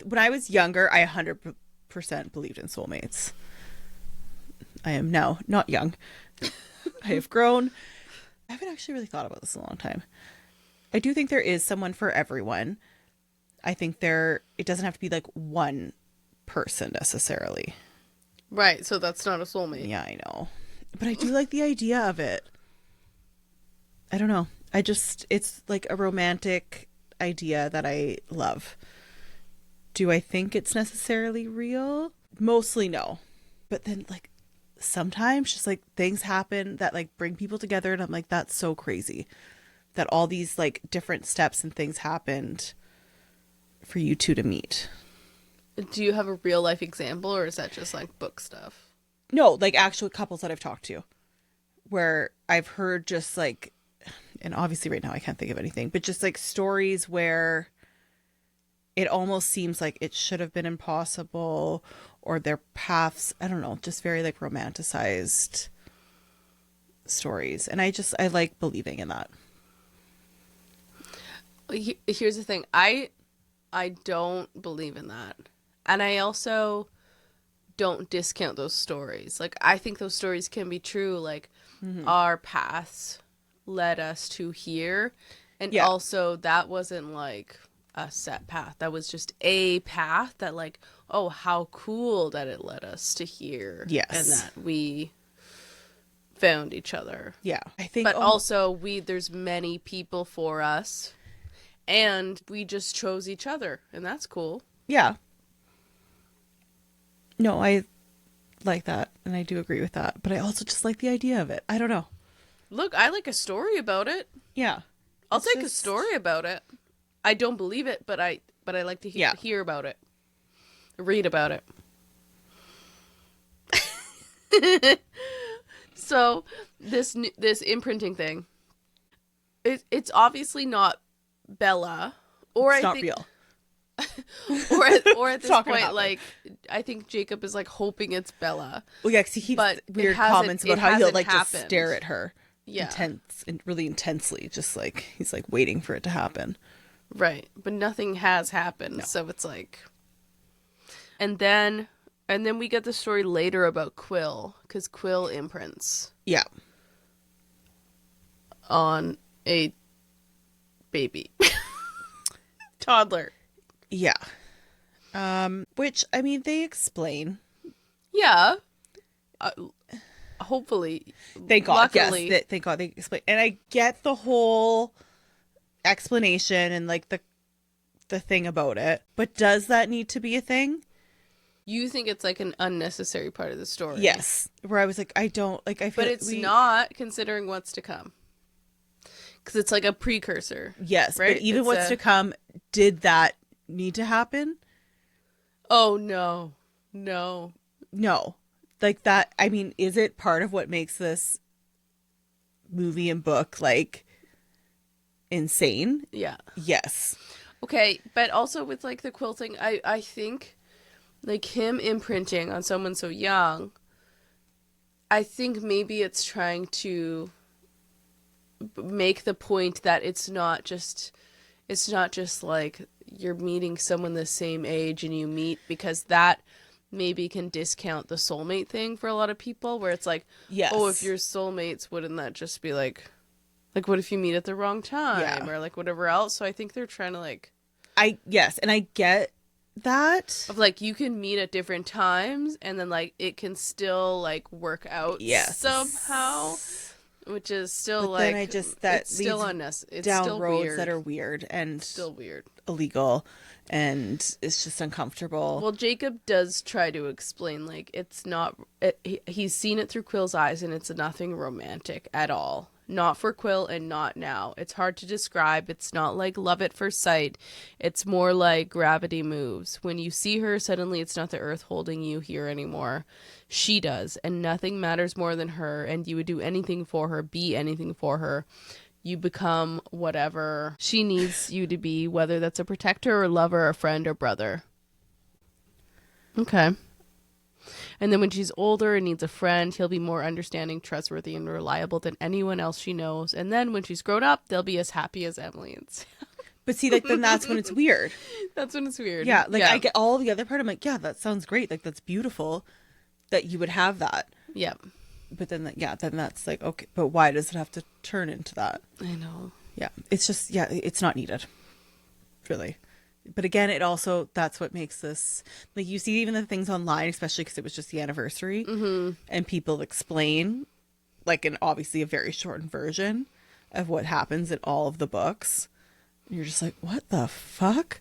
When I was younger, I 100% believed in soulmates. I am now not young. I have grown. I haven't actually really thought about this in a long time. I do think there is someone for everyone. I think it doesn't have to be like one person necessarily. Right, so that's not a soulmate. Yeah, I know. But I do like the idea of it. I don't know. It's like a romantic idea that I love. Do I think it's necessarily real? Mostly no. But then like sometimes just like things happen that like bring people together, and I'm like, that's so crazy. That all these like different steps and things happened for you two to meet. Do you have a real life example, or is that just like book stuff? No, like actual couples that I've talked to where I've heard just like, and obviously right now I can't think of anything, but just like stories where it almost seems like it should have been impossible, or their paths, I don't know, just very like romanticized stories. And I like believing in that. Here's the thing. I don't believe in that. And I also don't discount those stories. Like, I think those stories can be true. Like, Mm-hmm. our paths led us to here. And Yeah. also, that wasn't like a set path. That was just a path that, like, oh, how cool that it led us to here. Yes. And that we found each other. Yeah. I think But also, there's many people for us. And we just chose each other. And that's cool. yeah. No, I like that, and I do agree with that. But I also just like the idea of it. I don't know. Look, I like a story about it. Yeah. I'll It's take a story about it. I don't believe it, but I like to hear about it. Read about it. So, this imprinting thing, it's obviously not Bella, or It's I not think real. or at this not gonna point, happen. like, I think Jacob is like hoping it's Bella. Well, yeah, because he keeps But it weird hasn't- comments about it how he'll hasn't like just happened. stare at her, Yeah. really intensely, just like he's like waiting for it to happen. Right, but nothing has happened, so it's like, and then we get the story later about Quill, because Quill imprints Yeah. on a baby, toddler. Yeah. Which I mean, they explain. Yeah, hopefully. Thank God. Luckily, Yes. Thank God they explain. And I get the whole explanation and like the thing about it, but does that need to be a thing? you think it's like an unnecessary part of the story. Yes. Where I was like, I don't like. I feel but like it's not, considering what's to come, because it's like a precursor. Yes, right? but even It's what's to come, did that need to happen? Oh no. No. Like that, I mean, is it part of what makes this movie and book like insane? Yeah. Yes. Okay, but also with like the Quill thing, I think like him imprinting on someone so young, I think maybe it's trying to make the point that it's not just like you're meeting someone the same age and you meet, because that maybe can discount the soulmate thing for a lot of people, where it's like, Yes. oh, if you're soulmates, wouldn't that just be like what if you meet at the wrong time, Yeah. or like whatever else? So I think they're trying to like, Yes, and I get that. of like, you can meet at different times and then like it can still like work out Yes. somehow, which is still But like, then I just that it's still leads unnecessary. It's down still roads weird. that are weird and Still weird. illegal, and it's just uncomfortable. Well, Jacob does try to explain, like, it's not, he's seen it through Quill's eyes and it's nothing romantic at all. Not for Quill and not now. It's hard to describe. It's not like love at first sight. It's more like gravity moves. When you see her, suddenly it's not the earth holding you here anymore. She does, and nothing matters more than her, and you would do anything for her, be anything for her. You become whatever she needs you to be, whether that's a protector or lover, a friend or brother. Okay. And then when she's older and needs a friend, he'll be more understanding, trustworthy, and reliable than anyone else she knows. And then when she's grown up, they'll be as happy as Emily and Sam. But see, like then that's when it's weird. That's when it's weird. Yeah, like I get all the other part. I'm like, yeah, that sounds great. Like that's beautiful that you would have that. Yeah. But then, then that's like, okay, but why does it have to turn into that? I know. Yeah, it's just, it's not needed, really. But again, it also, that's what makes this, like you see even the things online, especially because it was just the anniversary, and people explain, like obviously a very shortened version of what happens in all of the books. And you're just like, what the fuck?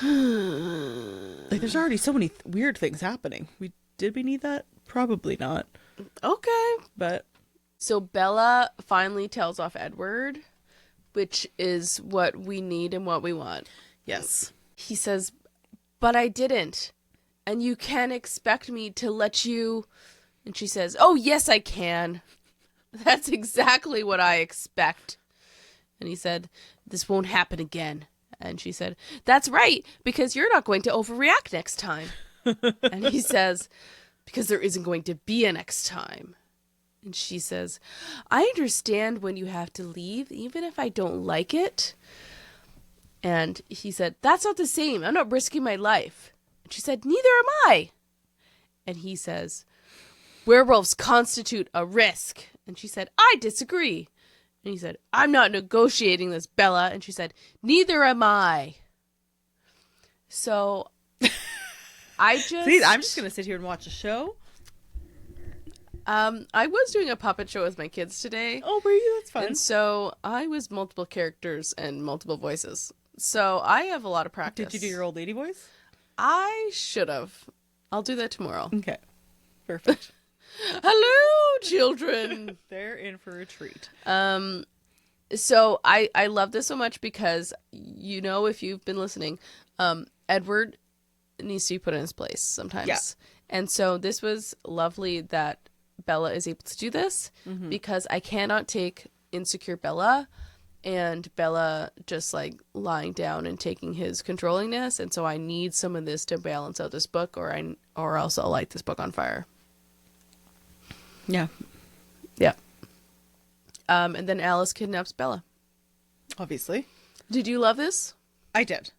Like there's already so many weird things happening. Did we need that? Probably not. Okay. But So Bella finally tells off Edward, which is what we need and what we want. yes. He says, but I didn't. And you can't expect me to let you. And she says, oh, yes, I can. That's exactly what I expect. And he said, this won't happen again. And she said, that's right, because you're not going to overreact next time. And he says, because there isn't going to be a next time. And she says, I understand when you have to leave, even if I don't like it. And he said, that's not the same. I'm not risking my life. And she said, neither am I. And he says, werewolves constitute a risk. And she said, I disagree. And he said, I'm not negotiating this, Bella. And she said, neither am I. So I just... See, I'm just going to sit here and watch a show. I was doing a puppet show with my kids today. Oh, were you? That's fun. And so I was multiple characters and multiple voices. So I have a lot of practice. Did you do your old lady voice? I should have. I'll do that tomorrow. Okay. Perfect. Hello, children. They're in for a treat. So I love this so much because, you know, if you've been listening, Edward needs to be put in his place sometimes. Yeah. And so this was lovely that Bella is able to do this because I cannot take insecure Bella and Bella just like lying down and taking his controllingness. And so I need some of this to balance out this book or else I'll light this book on fire. Yeah. Yeah. And then Alice kidnaps Bella. Obviously. Did you love this? I did.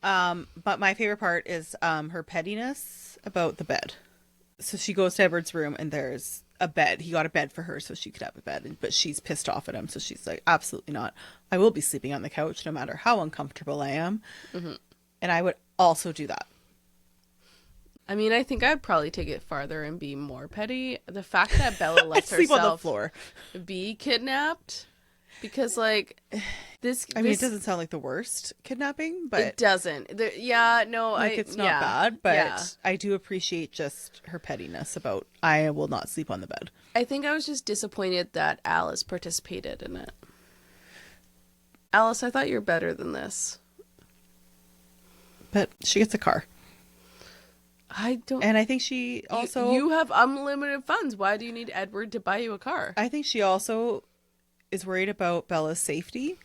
But my favorite part is her pettiness about the bed. So she goes to Edward's room and there's a bed. He got a bed for her so she could have a bed. But she's pissed off at him. So she's like, absolutely not. I will be sleeping on the couch no matter how uncomfortable I am. Mm-hmm. And I would also do that. I mean, I think I'd probably take it farther and be more petty. The fact that Bella lets sleep on the herself floor. Be kidnapped, because like this. I mean, it doesn't sound like the worst kidnapping, but it doesn't. It's not bad. But I do appreciate just her pettiness about I will not sleep on the bed. I think I was just disappointed that Alice participated in it. Alice, I thought you were better than this. But she gets a car. I don't. And I think she also... You have unlimited funds. Why do you need Edward to buy you a car? I think she also is worried about Bella's safety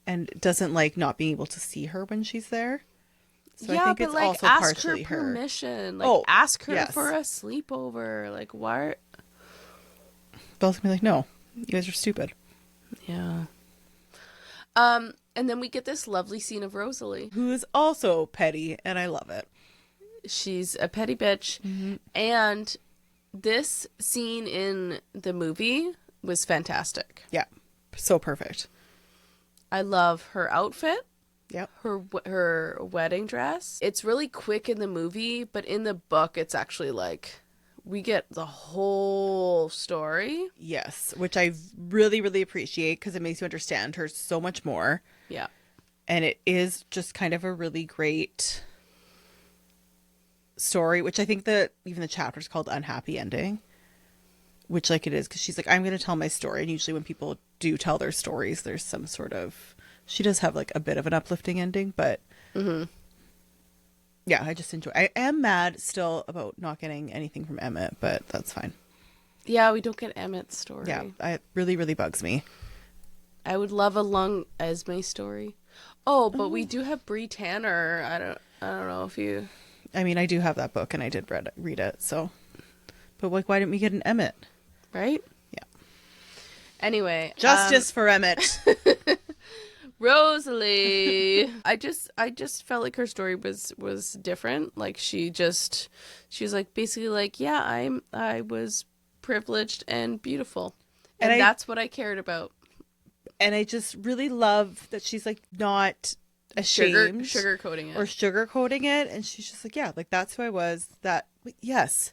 and doesn't like not being able to see her when she's there. So I think it's like, also partially her. Permission. Ask her for a sleepover. Like, why? Bella's gonna be like, no, you guys are stupid. Yeah. And then we get this lovely scene of Rosalie, who is also petty, and I love it. She's a petty bitch. Mm-hmm. And this scene in the movie was fantastic. Yeah. So perfect. I love her outfit. Yep. Her wedding dress. It's really quick in the movie, but in the book, it's actually like we get the whole story. Yes. Which I really, really appreciate because it makes you understand her so much more. Yeah. And it is just kind of a really great story, which I think that even the chapter is called Unhappy Ending, which like it is because she's like, I'm going to tell my story. And usually when people do tell their stories, there's some sort of, she does have like a bit of an uplifting ending, but yeah, I just enjoy. I am mad still about not getting anything from Emmett, but that's fine. Yeah, we don't get Emmett's story. Yeah, it really, really bugs me. I would love a Lung Esme story. Oh, but we do have Bree Tanner. I don't know if you. I mean, I do have that book, and I did read it. So, but like, why didn't we get an Emmett? Right? Yeah. Anyway, justice for Emmett. Rosalie. I just felt like her story was different. Like she was like basically like, yeah, I was privileged and beautiful, and that's what I cared about. And I just really love that she's like not ashamed sugarcoating it, and she's just like, yeah, like that's who I was. That yes,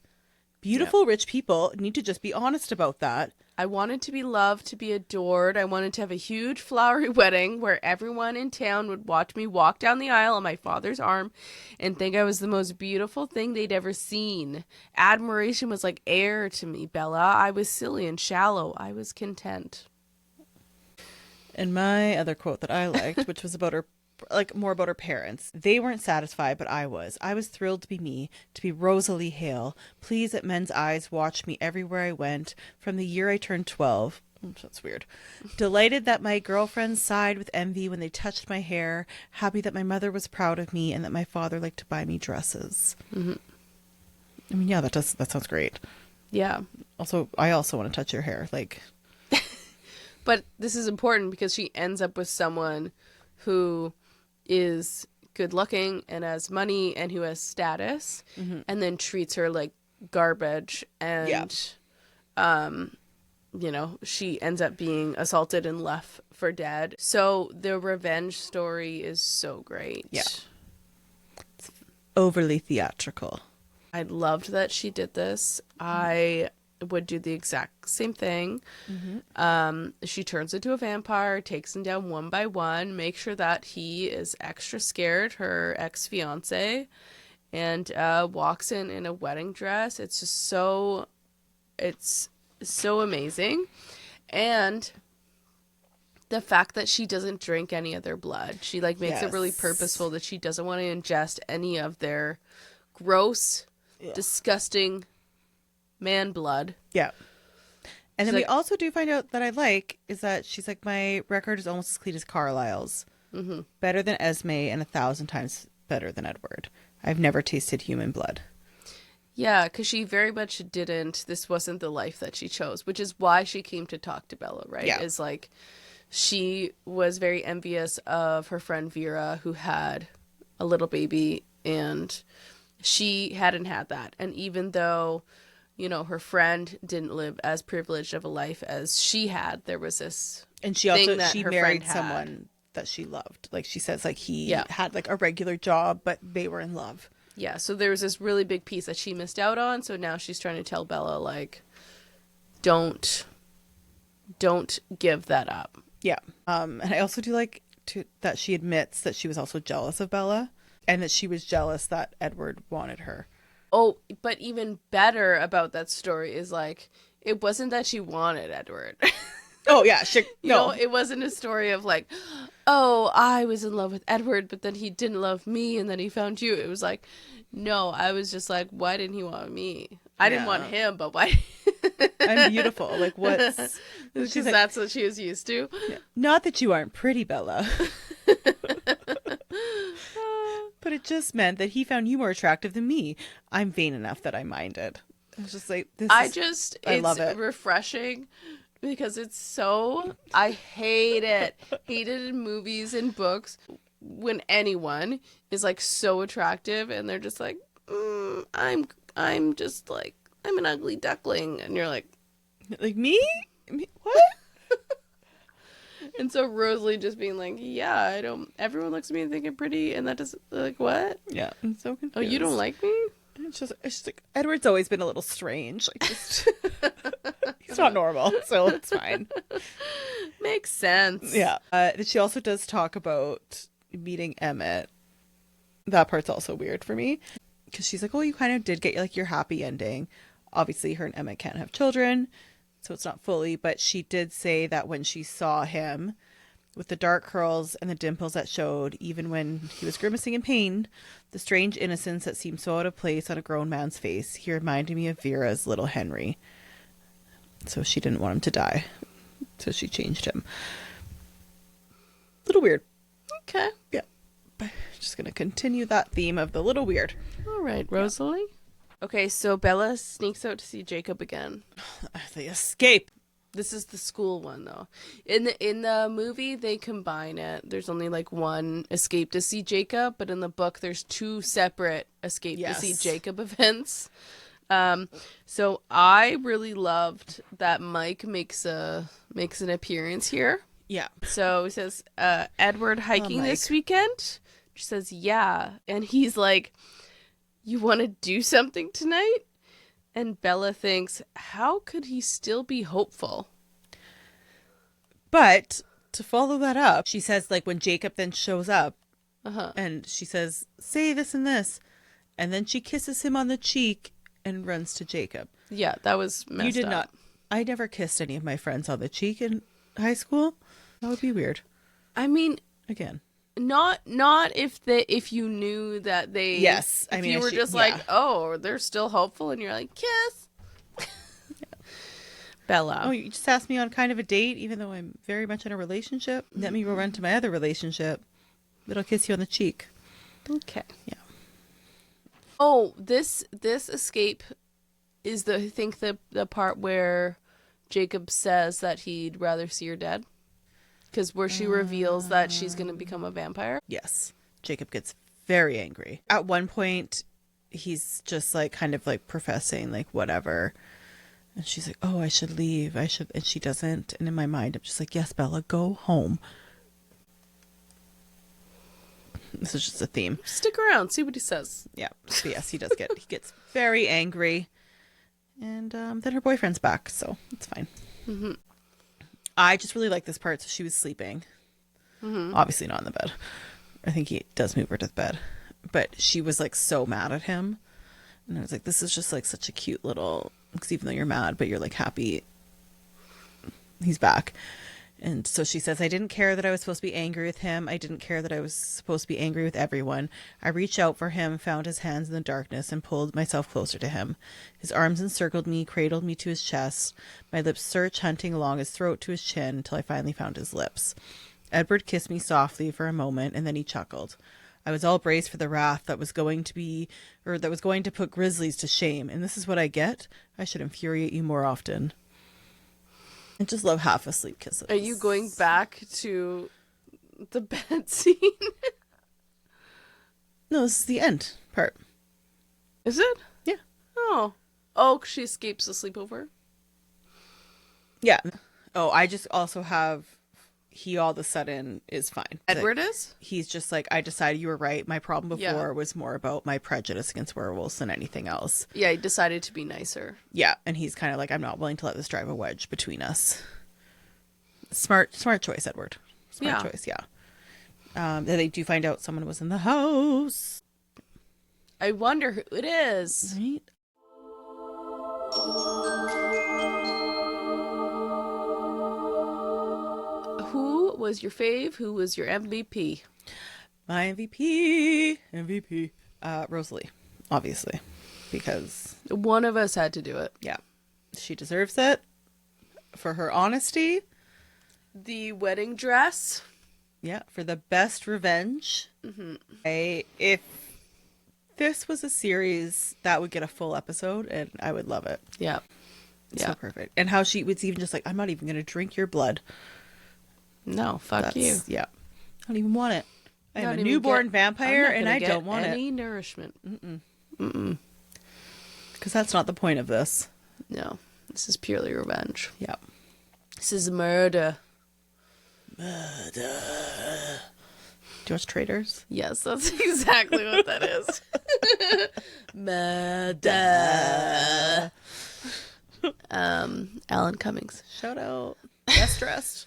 beautiful rich people need to just be honest about that. I wanted to be loved, to be adored. I wanted to have a huge flowery wedding where everyone in town would watch me walk down the aisle on my father's arm and think I was the most beautiful thing they'd ever seen. Admiration was like air to me, Bella. I was silly and shallow. I was content. And my other quote that I liked, which was about her, like more about her parents. They weren't satisfied, but I was. I was thrilled to be me, to be Rosalie Hale. Pleased that men's eyes watched me everywhere I went from the year I turned 12. That's weird. Delighted that my girlfriends sighed with envy when they touched my hair. Happy that my mother was proud of me and that my father liked to buy me dresses. Mm-hmm. I mean, yeah, that sounds great. Yeah. Also, I also want to touch your hair, like. But this is important because she ends up with someone who is good looking and has money and who has status, and then treats her like garbage, and you know, she ends up being assaulted and left for dead. So the revenge story is so great. Yeah. It's overly theatrical. I loved that she did this. I would do the exact same thing. She turns into a vampire, takes him down one by one, makes sure that he is extra scared, her ex-fiance, and walks in a wedding dress. It's just so amazing. And the fact that she doesn't drink any of their blood, she like makes it really purposeful that she doesn't want to ingest any of their gross, disgusting man blood. Yeah. And then we also do find out that I like is that she's like, my record is almost as clean as Carlisle's. Better than Esme and 1,000 times better than Edward. I've never tasted human blood. Yeah, because she very much didn't. This wasn't the life that she chose, which is why she came to talk to Bella, right? Yeah. Is like, she was very envious of her friend Vera, who had a little baby, and she hadn't had that. And even though, you know, her friend didn't live as privileged of a life as she had, there was this and she also she married someone that she loved. Like she says, like he had like a regular job, but they were in love. Yeah, so there was this really big piece that she missed out on. So now she's trying to tell Bella, like, don't give that up. Yeah. And I also do like that she admits that she was also jealous of Bella, and that she was jealous that Edward wanted her. Oh, but even better about that story is like, it wasn't that she wanted Edward. Oh yeah, you know, it wasn't a story of like, oh, I was in love with Edward, but then he didn't love me, and then he found you. It was like, no, I was just like, why didn't he want me? I didn't want him, but why? I'm beautiful. Like, what's... Because that's what she was used to. Yeah. Not that you aren't pretty, Bella. But it just meant that he found you more attractive than me. I'm vain enough that I minded. I was just like, I love it. Refreshing. Because it's so, I hate it. Hate it in movies and books when anyone is like so attractive and they're just like, I'm just like, I'm an ugly duckling. And you're like me? What? And so Rosalie just being like, yeah, everyone looks at me and think I'm pretty. And that doesn't, like, what? Yeah, I'm so confused. Oh, you don't like me? It's just like, Edward's always been a little strange. Like, just... He's not normal, so it's fine. Makes sense. Yeah. She also does talk about meeting Emmett. That part's also weird for me. Because she's like, oh, you kind of did get like your happy ending. Obviously, her and Emmett can't have children, so it's not fully. But she did say that when she saw him with the dark curls and the dimples that showed, even when he was grimacing in pain, the strange innocence that seemed so out of place on a grown man's face, he reminded me of Vera's little Henry. So she didn't want him to die. So she changed him. Little weird. Okay. Yeah. But just going to continue that theme of the little weird. All right, Rosalie. Yeah. Okay, so Bella sneaks out to see Jacob again. They escape. This is the school one, though. In the movie, they combine it. There's only like one escape to see Jacob, but in the book, there's two separate escape to see Jacob events. So I really loved that Mike makes an appearance here. Yeah. So he says, Edward hiking this weekend? She says, yeah. And he's like, you want to do something tonight? And Bella thinks, how could he still be hopeful? But to follow that up, she says, like, when Jacob then shows up, and she says, say this and this. And then she kisses him on the cheek and runs to Jacob. Yeah, that was messed up. You did not. I never kissed any of my friends on the cheek in high school. That would be weird. I mean, again, not if you knew that they. Yes, I mean, you were just like, oh, they're still hopeful, and you're like, kiss. Bella. Oh, you just asked me on kind of a date, even though I'm very much in a relationship. Let me go run to my other relationship. It'll kiss you on the cheek. Okay. Yeah. Oh, this escape is I think the part where Jacob says that he'd rather see her dead. Because where she reveals that she's going to become a vampire. Yes. Jacob gets very angry. At one point, he's just like kind of like professing like whatever. And she's like, oh, I should leave. I should. And she doesn't. And in my mind, I'm just like, yes, Bella, go home. This is just a theme. Stick around, see what he says. Yeah. So yes, he gets very angry. And then her boyfriend's back, so it's fine. Mm-hmm. I just really like this part. So she was sleeping. Mm-hmm. Obviously not in the bed. I think he does move her to the bed. But she was like so mad at him. And I was like, this is just like such a cute little, because even though you're mad, but you're like happy he's back. And so she says, I didn't care that I was supposed to be angry with him. I didn't care that I was supposed to be angry with everyone. I reached out for him, found his hands in the darkness, and pulled myself closer to him. His arms encircled me, cradled me to his chest, my lips searched, hunting along his throat to his chin until I finally found his lips. Edward kissed me softly for a moment, and then he chuckled. I was all braced for the wrath that was going to put Grizzlies to shame. And this is what I get. I should infuriate you more often. I just love half asleep kisses. Are you going back to the bed scene? No, this is the end part. Is it? Yeah. Oh. Oh, she escapes the sleepover? Yeah. Oh, I just also have he all of a sudden is fine. Edward like, is? He's just like, I decided you were right. My problem before Yeah. was more about my prejudice against werewolves than anything else. Yeah, he decided to be nicer. Yeah, and he's kind of like, I'm not willing to let this drive a wedge between us. Smart choice, Edward. Smart choice, yeah. Then they do find out someone was in the house. I wonder who it is. Right? Who was your fave? Who was your MVP? My MVP. Rosalie, obviously, because One of us had to do it. yeah, she deserves it for her honesty. The wedding dress. Yeah, for the best revenge. Mm-hmm. If this was a series, that would get a full episode, and I would love it. Yeah. It's Yeah. so perfect. And how she was even just like, I'm not even going to drink your blood. No, fuck you. Yeah. I don't even want it. I am Not a even newborn get- vampire, I'm not and gonna I get don't want any it. nourishment. Because that's not the point of this. No, this is purely revenge. Yeah. This is murder. Do you watch Traitors? Yes, that's exactly what that is. Murder. Alan Cummings. Shout out. Best dressed.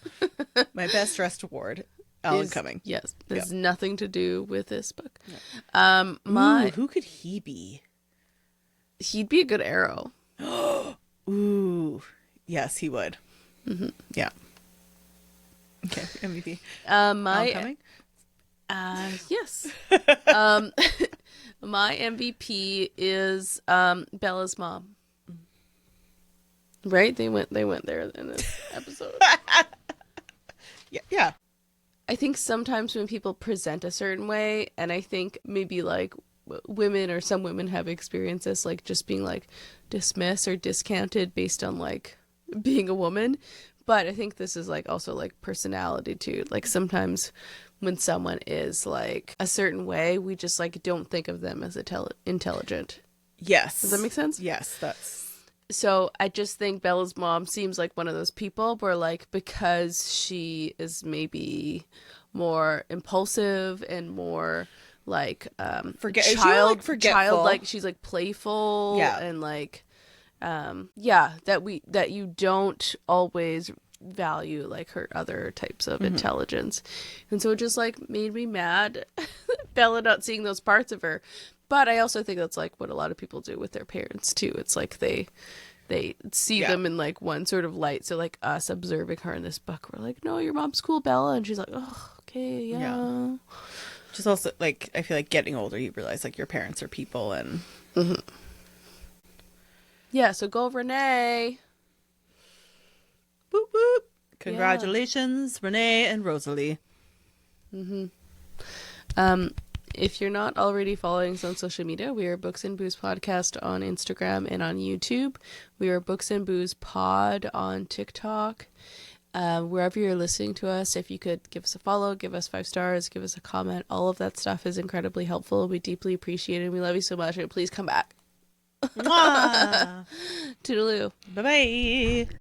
My best dressed award. Alan Cumming. Yes, there's nothing to do with this book. Ooh, who could he be? He'd be a good Arrow. Ooh. Yes, he would. Mm-hmm. Yeah. Okay, MVP. Alan My Cumming? yes. My MVP is Bella's mom. Right? They went there in this episode. Yeah. I think sometimes when people present a certain way, and I think maybe like women or some women have experienced this, like just being like dismissed or discounted based on like being a woman. But I think this is like also like personality too. Like sometimes when someone is like a certain way, we just like don't think of them as intelligent. Yes. Does that make sense? Yes, that's... So I just think Bella's mom seems like one of those people where like because she is maybe more impulsive and more like forgetful. childlike, she's like playful, Yeah. and like that you don't always value like her other types of intelligence. And so it just like made me mad Bella not seeing those parts of her. But I also think that's like what a lot of people do with their parents too. It's like they see them in like one sort of light. So like us observing her in this book, we're like, no, your mom's cool, Bella, and she's like, oh, okay, yeah. Just also like, I feel like getting older, you realize like your parents are people, and Yeah, so go Renee. whoop whoop. Congratulations, Renee and Rosalie. If you're not already following us on social media, we are Books and Booze Podcast on Instagram and on YouTube. We are Books and Booze Pod on TikTok. Wherever you're listening to us, if you could give us a follow, give us 5 stars, give us a comment, all of that stuff is incredibly helpful. We deeply appreciate it. We love you so much, and please come back. Mwah! Toodaloo. Bye-bye.